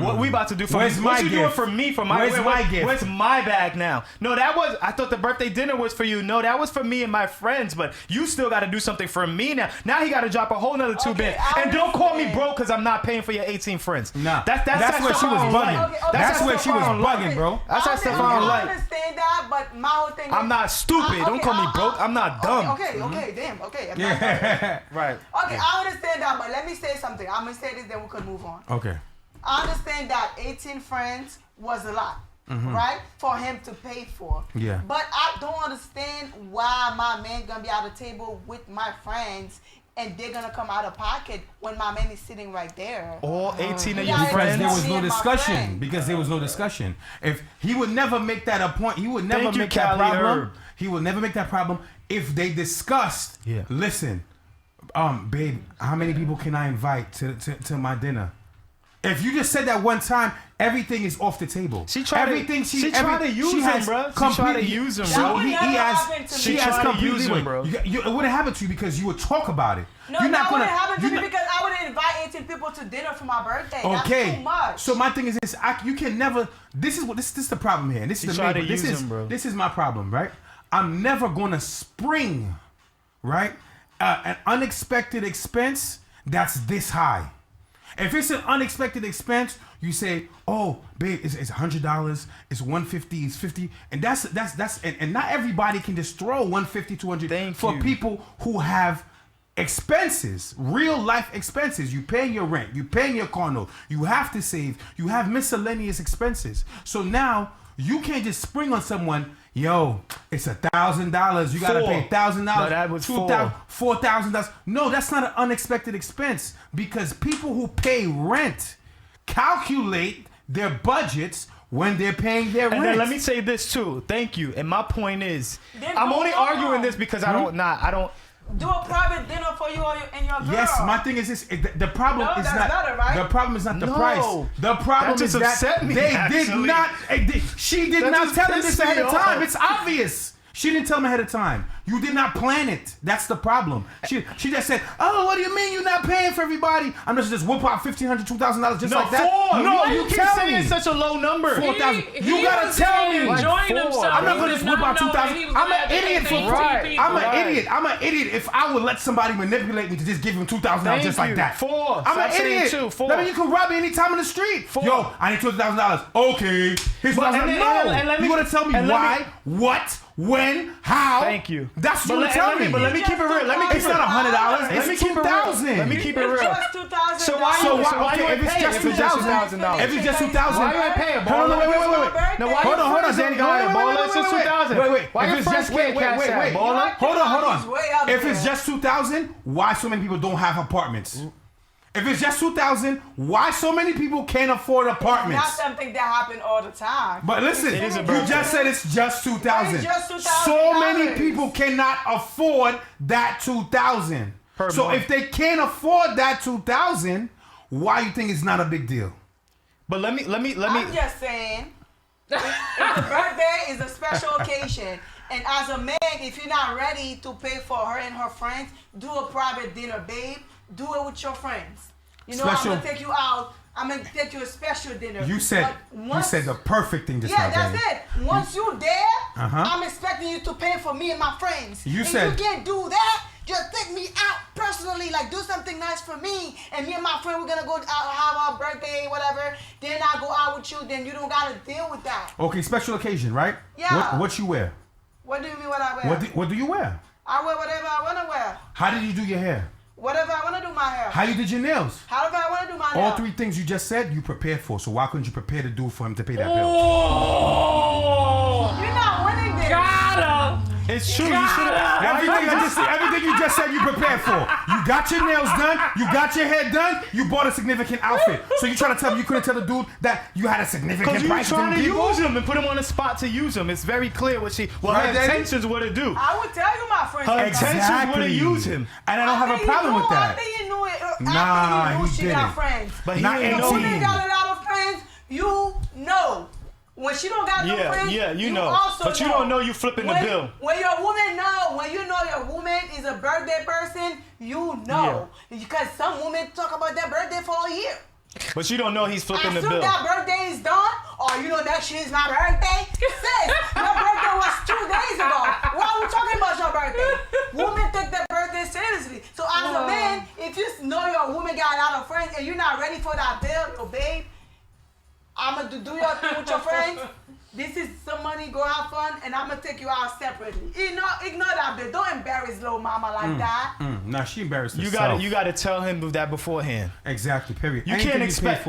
What we about to do for Where's me? my What you doing gift? for me? For my Where's my gift? Where's my bag now? No, that was. I thought the birthday dinner was for you. No, that was for me and my friends. But you still got to do something for me now. Now he got to drop a whole nother 2 Okay, bit. I And don't call me understand. broke because I'm not paying for your 18 friends. Nah, that's where she was bugging. Okay, That's okay. where she was Stefan bugging, bro. That's that stuff I don't I like. understand that, but my whole thing I'm is, not stupid. Don't call me broke. I'm not dumb. Okay, damn, okay. I'm not dumb. Yeah. Right. Okay, I understand that, but let me say something. I'm gonna say this, then we could move on. Okay. I understand that 18 friends was a lot, right? For him to pay for. Yeah. But I don't understand why my man gonna be at the table with my friends and they're gonna come out of pocket when my man is sitting right there. All 18 of Yeah, your Because friends. there was Me no and my discussion. friend. Because there was no discussion. If he would never make that a point, he would never Thank you, make that Cali problem. Herb. He would never make that problem if they discussed. Yeah. Listen, babe, how many people can I invite to my dinner? If you just said that one time, everything is off the table. She tried to use him, bro. She tried to use him, That bro. would never happen to me. She She has tried to complete use him, leeway. bro. It wouldn't happen to you because you would talk about it. No, You're not that gonna. wouldn't happen to you're me not- because I wouldn't invite 18 people to dinner for my birthday. That's too much. So my thing is this: you can never. This is the problem here. This is this is my problem, right? I'm never gonna spring, right, an unexpected expense that's this high. If it's an unexpected expense, you say, "Oh, babe, it's $100, it's $150, it's $50," and that's and not everybody can just throw $150, $200 for people who have expenses, real life expenses. You paying your rent, you paying your car note, you have to save, you have miscellaneous expenses. So now you can't just spring on someone. Yo, it's $1,000. You gotta pay $1,000. No, that was $4,000. No, that's not an unexpected expense because people who pay rent calculate their budgets when they're paying their rent. And then let me say this too. Thank you. And my point is, I'm only arguing this because I don't. Do a private dinner for you and your girl. Yes, my thing is this: the problem is not better, right? the problem is not the price. The problem is that they did not. She did not tell him this ahead of time. It's obvious. She didn't tell him ahead of time. You did not plan it. That's the problem. She just said, "Oh, what do you mean you're not paying for everybody? I'm just whoop out $1,500, $2,000 just like that." No, you keep tell saying me. such a low number. 4,000. You gotta tell me. Enjoying himself. I'm not gonna just whip out 2,000. I'm an idiot for I'm an idiot if I would let somebody manipulate me to just give him $2,000 just like that. I'm an idiot. That mean you can rob me anytime in the street. Yo, I need $2,000. Okay, here's $2,000. No, you gotta tell me why, what, when, how. Thank you. That's what you tell me. But let me keep it real. It's not $100. Let me It's keep it real. $2,000. Let me keep it real. So why you if it's just $2,000? If it's just $2,000, why you ain't paying? Hold on, wait. No, hold on, Danny. Go ahead, Bola. It's just $2,000. Wait. Why If your it's friends just can't cash that, Bola? Hold on. If it's just $2,000, why so many people don't have apartments? If it's just $2,000, why so many people can't afford apartments? It's not something that happen all the time. But listen, you just said it's just $2,000. It's just $2,000. So many people cannot afford that $2,000. So if they can't afford that $2,000, why you think it's not a big deal? But let me. I'm just saying, if the birthday is a special occasion, and as a man, if you're not ready to pay for her and her friends, do a private dinner, babe. Do it with your friends. You know, I'm gonna take you out. I'm gonna take you a special dinner. You said the perfect thing just now. Yeah, that's it. Once you there, I'm expecting you to pay for me and my friends. You can't do that. Just take me out personally, like do something nice for me, and me and my friend we're gonna go out, have our birthday, whatever. Then I go out with you. Then you don't gotta deal with that. Okay, special occasion, right? Yeah. What you wear? What do you mean what I wear? What do you wear? I wear whatever I wanna wear. How did you do your hair? Whatever I want to do my hair. How you did your nails? However I want to do my nails. All three things you just said, you prepared for. So why couldn't you prepare to do for him to pay that bill? You're not winning this. Got him. It's true. Everything you just said, you prepared for. You got your nails done. You got your hair done. You bought a significant outfit. So you trying to tell me you couldn't tell the dude that you had a significant price you for trying to people? use him and put him on the spot to use him. It's very clear what her intentions were to do. I would tell you, my friend. Her intentions were to use him. And I don't have a problem with that. I think you knew it. Nah, he she didn't. got friends. But he Not didn't When know. a woman got a lot of friends, you know. When she don't got no friends, you know. Also but you don't know you flipping the bill. When your woman when you know your woman is a birthday person, you know. Because some women talk about their birthday for a year. But you don't know he's flipping the bill. As soon that birthday is done, or you know next year is my birthday, sis, your birthday was 2 days ago. Why are we talking about your birthday? Women take their birthday seriously. So as a man, if you know your woman got a lot of friends and you're not ready for that bill, yo, babe, I'm going to do your thing with your friends. This is some money, go have fun, and I'm going to take you out separately. Ignore that bill. Don't embarrass little mama like that. Nah, she embarrassed herself. You got to tell him that beforehand. Exactly, period. You can't expect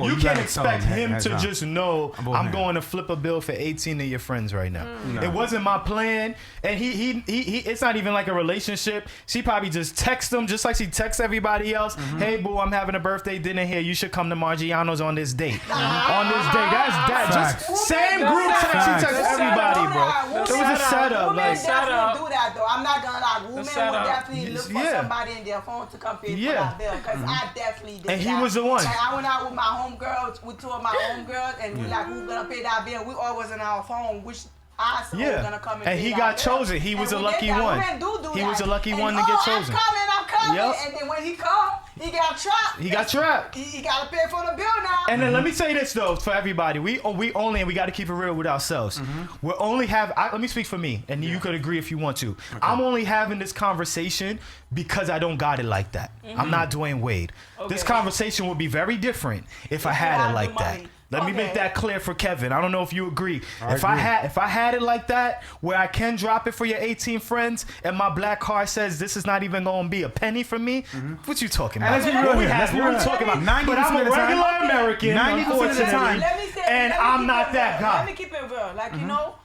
him to just know I'm going to flip a bill for 18 of your friends right now. It wasn't my plan, and he it's not even like a relationship. She probably just texts him just like she texts everybody else. Hey boo, I'm having a birthday dinner here. You should come to Margiano's on this date. On this date. That's that. Just same group text. She texts everybody, bro. It was a setup. Women definitely do that though. I'm not gonna lie. Women would definitely look for somebody in their phone to come pay for that bill. Because I definitely did that. And he was the one. Like I went out with my homegirls, with two of my homegirls, and we like, who's gonna pay that bill? We all was in our phone, which I was gonna come and he pay got that bill. chosen. He was a lucky Women one. do He that. was a lucky and, one to get chosen. I'm coming. Yep. And then when he come, He got trapped. He got trapped. He got to pay for the bill now. And then let me say this though for everybody, we only, and we got to keep it real with ourselves. Mm-hmm. We're only let me speak for me, and you could agree if you want to. Okay. I'm only having this conversation because I don't got it like that. I'm not Dwayne Wade. Okay. This conversation would be very different if I had it like that. Let me make that clear for Kevin. I don't know if you agree. If I had it like that, where I can drop it for your 18 friends, and my black card says this is not even gonna be a penny for me, what you talking about? Let's be real here. Let's be real. Talking about. But I'm a regular American, 90% of the time, and I'm not that guy. Let me keep it real. Like you know,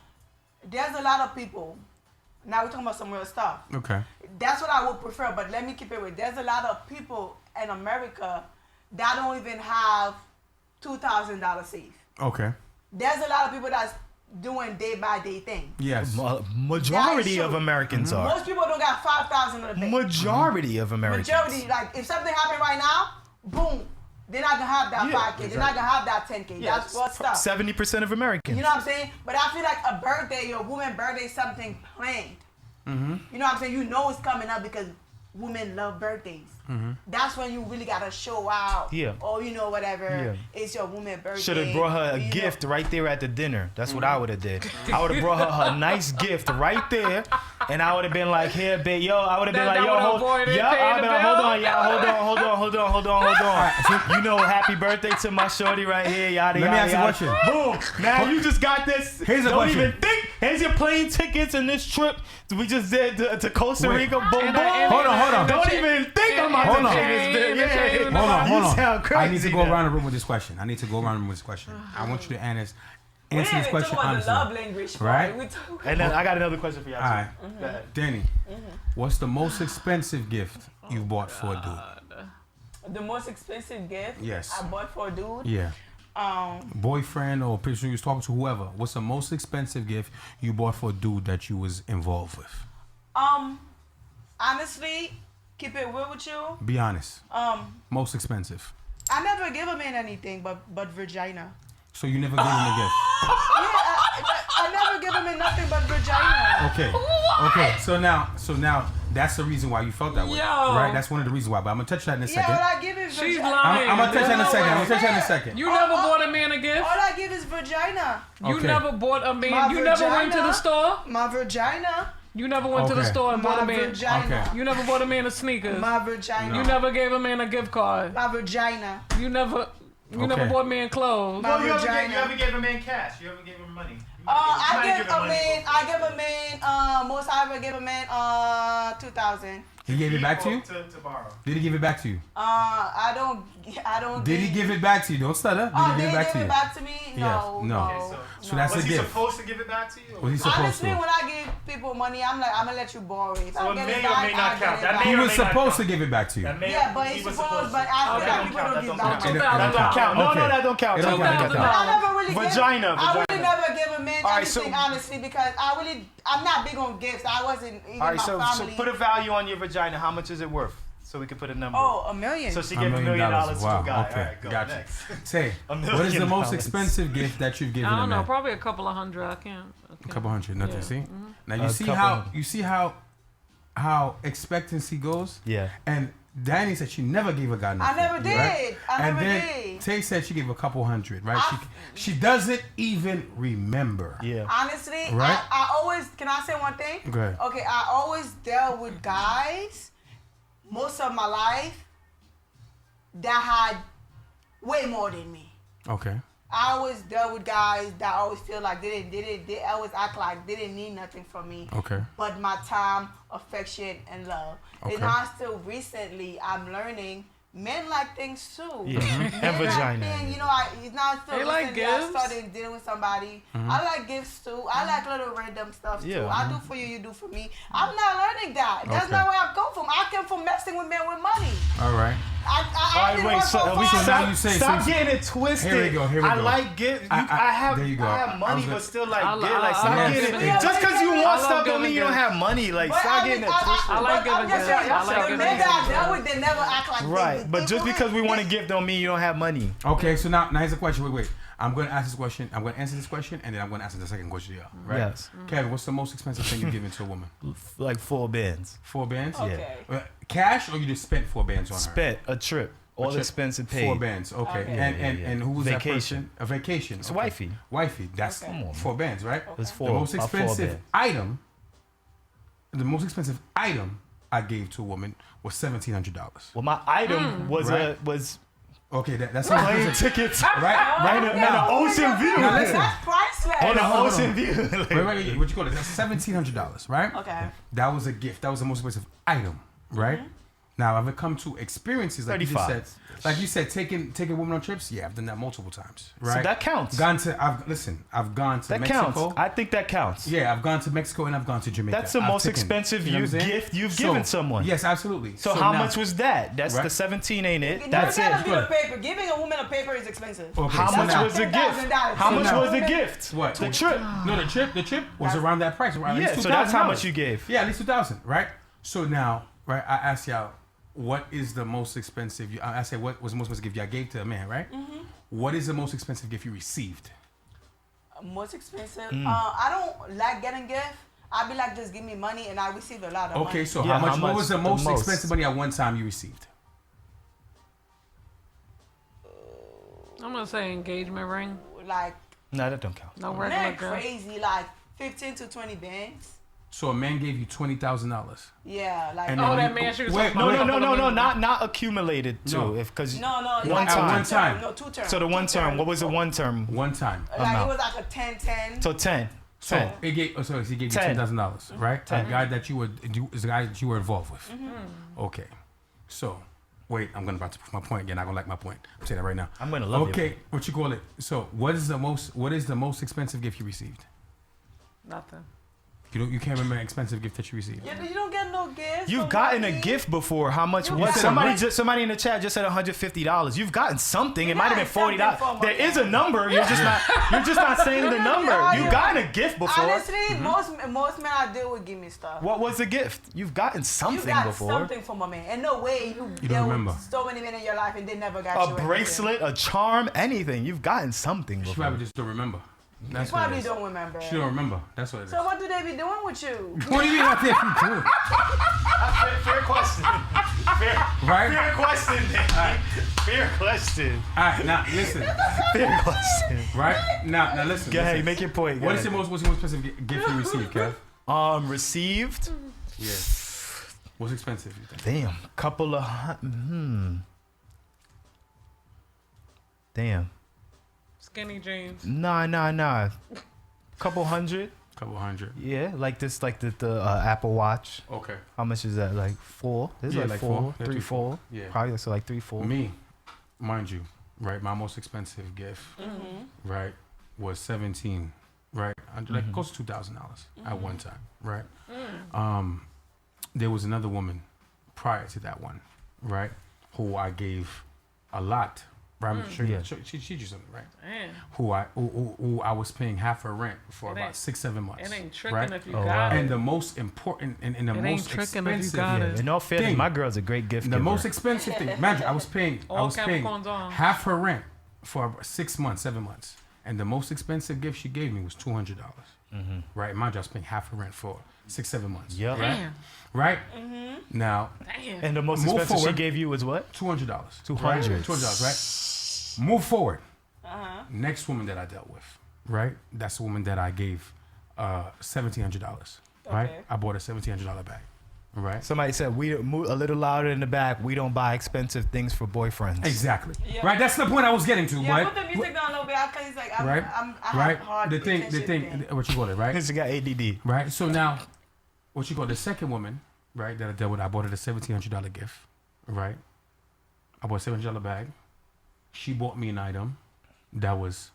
there's a lot of people. Now we're talking about some real stuff. Okay. That's what I would prefer. But let me keep it real. There's a lot of people in America that don't even have $2,000 safe. Okay. There's a lot of people that's doing day by day things. Yes. Majority of Americans are. Most people don't got 5,000 in the bank. Majority of Americans. Majority, like if something happened right now, boom, they're not gonna have that 5K. Exactly. They're not gonna have that 10K. Yeah, that's what's stuff. 70% of Americans. You know what I'm saying? But I feel like a birthday, your woman's birthday, is something planned. You know what I'm saying? You know it's coming up because women love birthdays. That's when you really gotta show out. Yeah. Or you know whatever. It's your woman's birthday. Should have brought her a gift right there at the dinner. That's what I would have did. I would have brought her a nice gift right there, and I would have been like, "Here, babe, yo." I would have been like, "Yo, hold on, hold on. You know, happy birthday to my shorty right here, yada yada." Let me ask you a question. Boom. Now you just got this. Here's a question. Don't even think. Here's your plane tickets and this trip we just did to Costa Rica. Boom, boom. Hold on. Don't even think I'm about to pay this bill. Hold on. You sound crazy. I need to go around the room with this question. I want you to answer this question honestly. Love language, right? And then I got another question for y'all. All right. Danny, what's the most expensive gift you bought for a dude? The most expensive gift Yes. I bought for a dude? Yeah. Boyfriend or person you was talking to, whoever. What's the most expensive gift you bought for a dude that you was involved with? Honestly, keep it real with you. Be honest. Most expensive. I never give a man anything but vagina. So you never gave him a gift? I never give a man nothing but vagina. Okay. What? Okay. So now that's the reason why you felt that way. Right? That's one of the reasons why. But I'm gonna touch that in a second. Yeah, all I give is vagina. She's lying. I'm gonna touch that in a second. You never bought a man a gift? All I give is vagina. You never bought a man. You never went to the store? My vagina. You never went to the store and bought a man. Vagina. You never bought a man a sneakers. My vagina. You never gave a man a gift card. My vagina. You never bought a man clothes. My You vagina. ever gave a man cash? You ever gave him money? I give a man, most I ever give a man, 2,000. He gave it back to you? To borrow. Did he give it back to you? I don't. Did he give it back to you? Don't stutter. Did he give it back to you? Give it back to me? No. Yes. No. Okay, So that's was a he gift. supposed to give it back to you? Was he supposed Honestly, to? when I give people money, I'm gonna let you borrow it. If So I it get may it or back, may not I get count. it That back. may He or was may not supposed to count. give it back to you. Yeah, but he's supposed, but I feel like people don't give back. That don't count. No, that don't count. It don't count. I never really Vagina. I really never give a man Alright, so- anything, honestly, because I'm not big on gifts. I wasn't even All right, my so family. put a value on your vagina. How much is it worth? So we can put a number. Oh, $1 million. So she $1 gave $1 million million. to Wow. a guy. Okay. All right, go Gotcha. next. Say, $1 what is the million. most expensive gift that you've given I a don't know, man? probably a couple of hundred. I can't. A couple hundred, nothing. Yeah. See, now you see how expectancy goes. Yeah. And Danny said she never gave a guy nothing. I never did. Right? I never then did. Tay said she gave a couple hundred. Right? She doesn't even remember. Yeah. Honestly, Right? I always, can I say one thing? Go ahead. Okay, I always dealt with guys most of my life that had way more than me. Okay. I always dealt with guys that always feel like they always act like they didn't need nothing from me. Okay. But my time, affection, and love. Okay. And now still recently, I'm learning men like things too. Yeah. Men And vagina. Like things, it's not still They like recently I gifts. started dealing with somebody. I like gifts too. I like little random stuff too. Yeah. I do for you, you do for me. I'm not learning that. That's Okay. not where I come from. I came from messing with men with money. All right. I didn't work for now you say- Stop so- getting it twisted. Here we go. I like gifts. I have there you go. I I have money, was but gonna- still like I gift. love- Like I stop love getting giving it. gifts. Just because you I want love stuff don't giving mean you don't gifts. have money. Like But stop getting it twisted. I like giving gifts. I like men giving that I gifts. dealt with, they never act like Right. But just because we want to gift don't mean you don't have money. Okay, so now here's the question. Wait. I'm going to ask this question. I'm going to answer this question, and then I'm going to answer the second question. Yeah, right? Yes. Kevin, what's the most expensive thing you've given to a woman? Like 4 bands. 4 bands? Okay. Cash, or you just spent 4 bands on her? Spent a trip. All expenses paid. 4 bands. Okay. Okay. And who was Vacation. that person? A vacation. It's okay. wifey. Wifey. That's Okay. Come on, 4 bands, right? It's The 4. most about 4 expensive bands. item. The most expensive item I gave to a woman was $1,700. Well, my item was Right. was Okay, that's plane right. tickets. Right. Right in the ocean view. Now listen. That's priceless. On the hold on. ocean view. Wait. What you call it? That's $1,700, right? Okay. That was a gift. That was the most expensive item, right? Now, I've come to experiences like 35. you just said. Like you said, taking women on trips. Yeah, I've done that multiple times, right? So that counts. I've gone to That Mexico. counts. I think that counts. Yeah, I've gone to Mexico and I've gone to Jamaica. That's the I've most taken- expensive you know what I'm saying? gift you've given someone. Yes, absolutely. So how now- much was that? That's Right. the 17, ain't it? You That's gotta it. be a paper. Giving a woman a paper is expensive. Okay, How so much now- was the gift? $10,000. How So much now- was the gift? What? The trip. No, the trip was around that price. Around at Yeah, least so that's how $2,000. much you gave. Yeah, at least 2,000, right? So now, right, I asked y'all, what is the most expensive? I said, what was the most expensive gift y'all gave to a man, right? Mm-hmm. What is the most expensive gift you received? Most expensive. I don't like getting gifts. I be like, just give me money, and I receive a lot of money. Okay, so Yeah, how much? how What much was the the most most? expensive money at one time you received? I'm gonna say engagement ring. Like, No, that don't count. No regular man, girl. crazy. Like 15 to 20 bands. So a man gave you $20,000. Yeah, like. And Oh, then that you- man she was wait, talking about. No, not accumulated too. No. Because No, One like time. One time. No, 2 terms. so the one term, what was the one term? One time. Like amount? it was like a 10-10. So 10. So 10. he gave you 10. $10,000, right? A guy that you were is a guy that you were involved with. Okay. So wait, I'm about to prove my point again. I'm gonna like my point. I'm saying that right now. I'm gonna love Okay, it. what you call it? So what is the most expensive gift you received? Nothing. You can't remember an expensive gift that you received. You don't get no gifts. You've from gotten a me. gift before. How much You was said somebody? what? Somebody in the chat just said $150. You've gotten something. You It might have been gotten $40. something There from is a number. You're just not. You're just not saying the number. You've gotten a gift before. Honestly, most men I deal with give me stuff. What was the gift? You've gotten You something got before. something from a man. And no way you don't dealt remember. with so many men in your life and they never got you A anything. bracelet, a charm, anything. You've gotten something She before. probably just don't remember. You That's what it probably is. don't remember. She don't remember. That's what it is. So what do they be doing with you? What do you mean out there you doing? Fair question. Fair Right? question. Fair question. Alright, now listen. Fair question. Right? Now listen. Go ahead, listen. make your point. Go What's the ahead. most expensive gift you received, Kev? Received? Yeah. What's expensive, you think? Damn, couple of Damn. Skinny jeans. Nah. Couple hundred. Couple hundred. Yeah, like this, like the Apple Watch. Okay. How much is that? Like 4? This is Yeah, like like 4, four. Yeah, 3, three, 4. Yeah. Probably so like 3, 4. Me, mind you, right? My most expensive gift, right, was 17, right? Like close to $2,000 at one time, right? There was another woman prior to that one, right, who I gave a lot. Right, I'm sure Yeah. she you something, right? Man, Who I was paying half her rent for It about ain't- 6-7 months. it ain't tricking right? if you Oh, got wow. it. And the most important and the It ain't most tricking if you expensive, got Yeah, it. in all fairness, Thing. my girl's a great gift the giver. most expensive thing. Imagine I was paying All Capricorns on. half her rent for about 6 months, 7 months, and the most expensive gift she gave me was $200. Right, mind you, I was paying half her rent for 6-7 months. Yep. Right. Damn. Right. Now Damn. And the most Move expensive forward. she gave you was what? $200. $200. $200. Right. Move forward. Next woman that I dealt with, right? That's the woman that I gave $1,700. Right. Okay. I bought a $1,700 bag. Right. Somebody said we move a little louder in the back. We don't buy expensive things for boyfriends. Exactly. Yeah. Right. That's the point I was getting to. Yeah, right. put the music down a little bit because it's like, I Right. have Right. hard The thing. attention span. What you call it? Right. She got ADD. Right. So now, what you call the second woman, right? That I dealt with, I bought her a $1,700 gift. Right. I bought a $700 bag. She bought me an item that was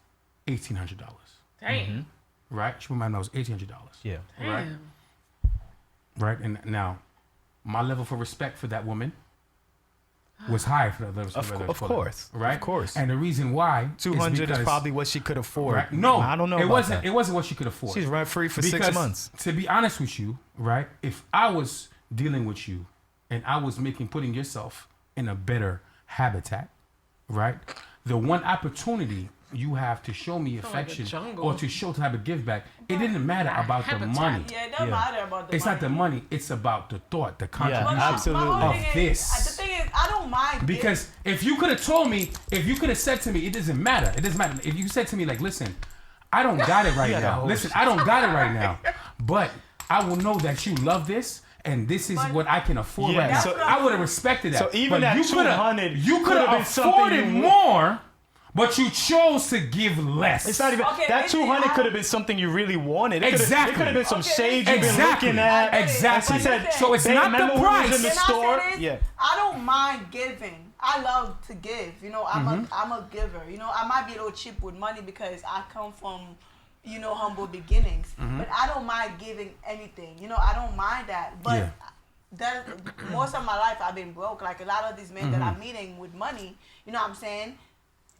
$1,800. Damn. Right. She reminded me that was $1,800. Yeah. Right. Damn. Right. And now, my level for respect for that woman was high for that level. Of course. Right. Of course. And the reason why 200 is because- probably what she could afford. right? No, I don't know. It about wasn't. that. It wasn't what she could afford. She's rent free for 6 months. To be honest with you, right? If I was dealing with you and I was putting yourself in a better habitat, right? The one opportunity you have to show me like a affection jungle. or to show type of give back, it didn't matter about the habitat. money. Yeah, it doesn't matter about the It's money. not the money. It's about the thought, the contribution absolutely. My whole of thing this. Is, the thing is, I don't mind Because if you could have told me, if you could have said to me, it doesn't matter. It doesn't matter. If you said to me, like, listen, I don't got it right Yeah, now. the Listen, I don't got it right now. But I will know that you love this. And this is what I can afford Yeah, right now. so- I would have respected that. So even but that you coulda- 200 you could coulda have been something afforded you- more, but you chose to give less. It's not even Okay, that maybe 200 I- could have been something you really wanted. It Exactly. It could have been some Okay, shade you've been Exactly. looking at. Exactly. She said, So it's "Babe, not remember the we was price. in the Can store." I say this? Yeah. I don't mind giving. I love to give. You know, I'm a giver. You know, I might be a little cheap with money because I come from, you know, humble beginnings. But I don't mind giving anything. You know, I don't mind that. But Yeah. that most of my life I've been broke. Like a lot of these men that I'm meeting with money, you know what I'm saying?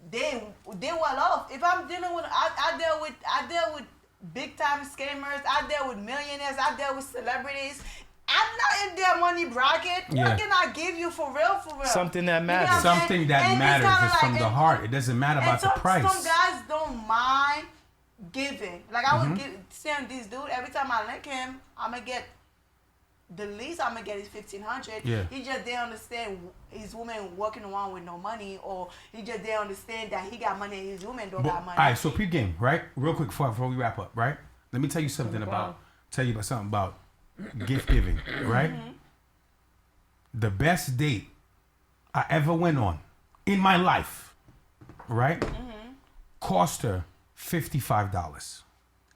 They well off. If I'm dealing with I deal with big time scammers, I deal with millionaires, I deal with celebrities. I'm not in their money bracket. Yeah. What can I give you for real? Something that You know what matters. I'm saying? Something that And it's matters kinda is like- from the and- heart. It doesn't matter about the and price. some guys don't mind giving. Like I would seeing this dude every time I link him, I'm gonna get the least I'm gonna get is 1,500. Yeah. He just didn't understand his woman walking around with no money, or he just didn't understand that he got money and his woman don't got money. All right, so peep game, right? Real quick before we wrap up, right? Let me tell you something about something about gift giving, right? The best date I ever went on in my life, right? Cost her $55.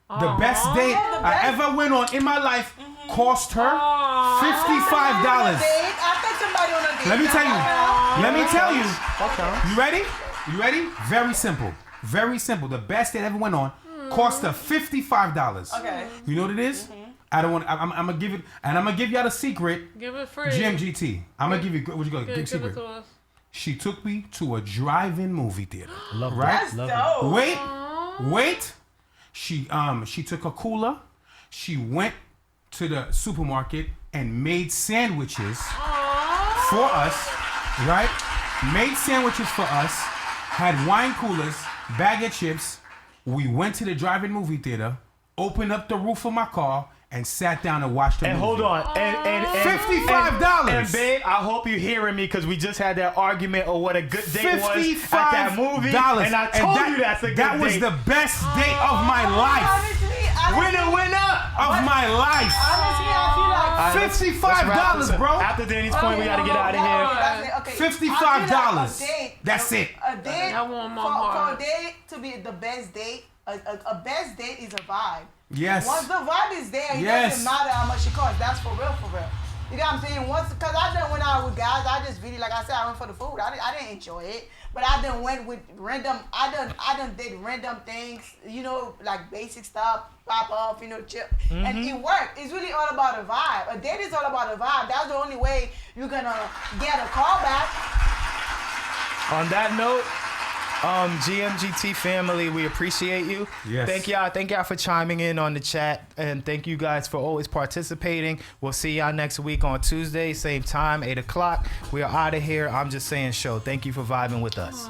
The best date I ever went on in my life cost her $55. I thought somebody on a date. Let me tell you. You ready? You ready? Very simple. Very simple. The best date I ever went on cost her $55. Okay. You know what it is? I don't want. I'm gonna give it, and I'm gonna give y'all the secret. Give it free. GMGT. I'm gonna give you. What you go? Give Give it secret. to us. She took me to a drive-in movie theater. Love right? That's dope. Wait. She took a cooler. She went to the supermarket and made sandwiches for us, right? Made sandwiches for us. Had wine coolers, bag of chips. We went to the drive-in movie theater, opened up the roof of my car, and sat down and watched the And movie. hold on. And $55. And babe, I hope you're hearing me because we just had that argument of what a good date was at that movie. And I told you that's a good date. That was the best date of my life. Winner Of my life. Honestly, I feel like $55, bro. After Danny's point, we got to get out of here. $55. That's it. A date I want my for heart. a date to be the best date. A best date is a vibe. Yes. Once the vibe is there, it Yes. doesn't matter how much it costs. That's for real, for real. You know what I'm saying? Once, cause I done went out with guys. I just really, like I said, I went for the food. I didn't enjoy it, but I done went with random. I done did random things. You know, like basic stuff, pop off. You know, chip, and it worked. It's really all about a vibe. A date is all about a vibe. That's the only way you're gonna get a call back. On that note, GMGT family, we appreciate you. Yes. Thank y'all for chiming in on the chat, and thank you guys for always participating. We'll see y'all next week on Tuesday, same time, 8 o'clock. We are out of here. I'm Just Saying Show. Thank you for vibing with us.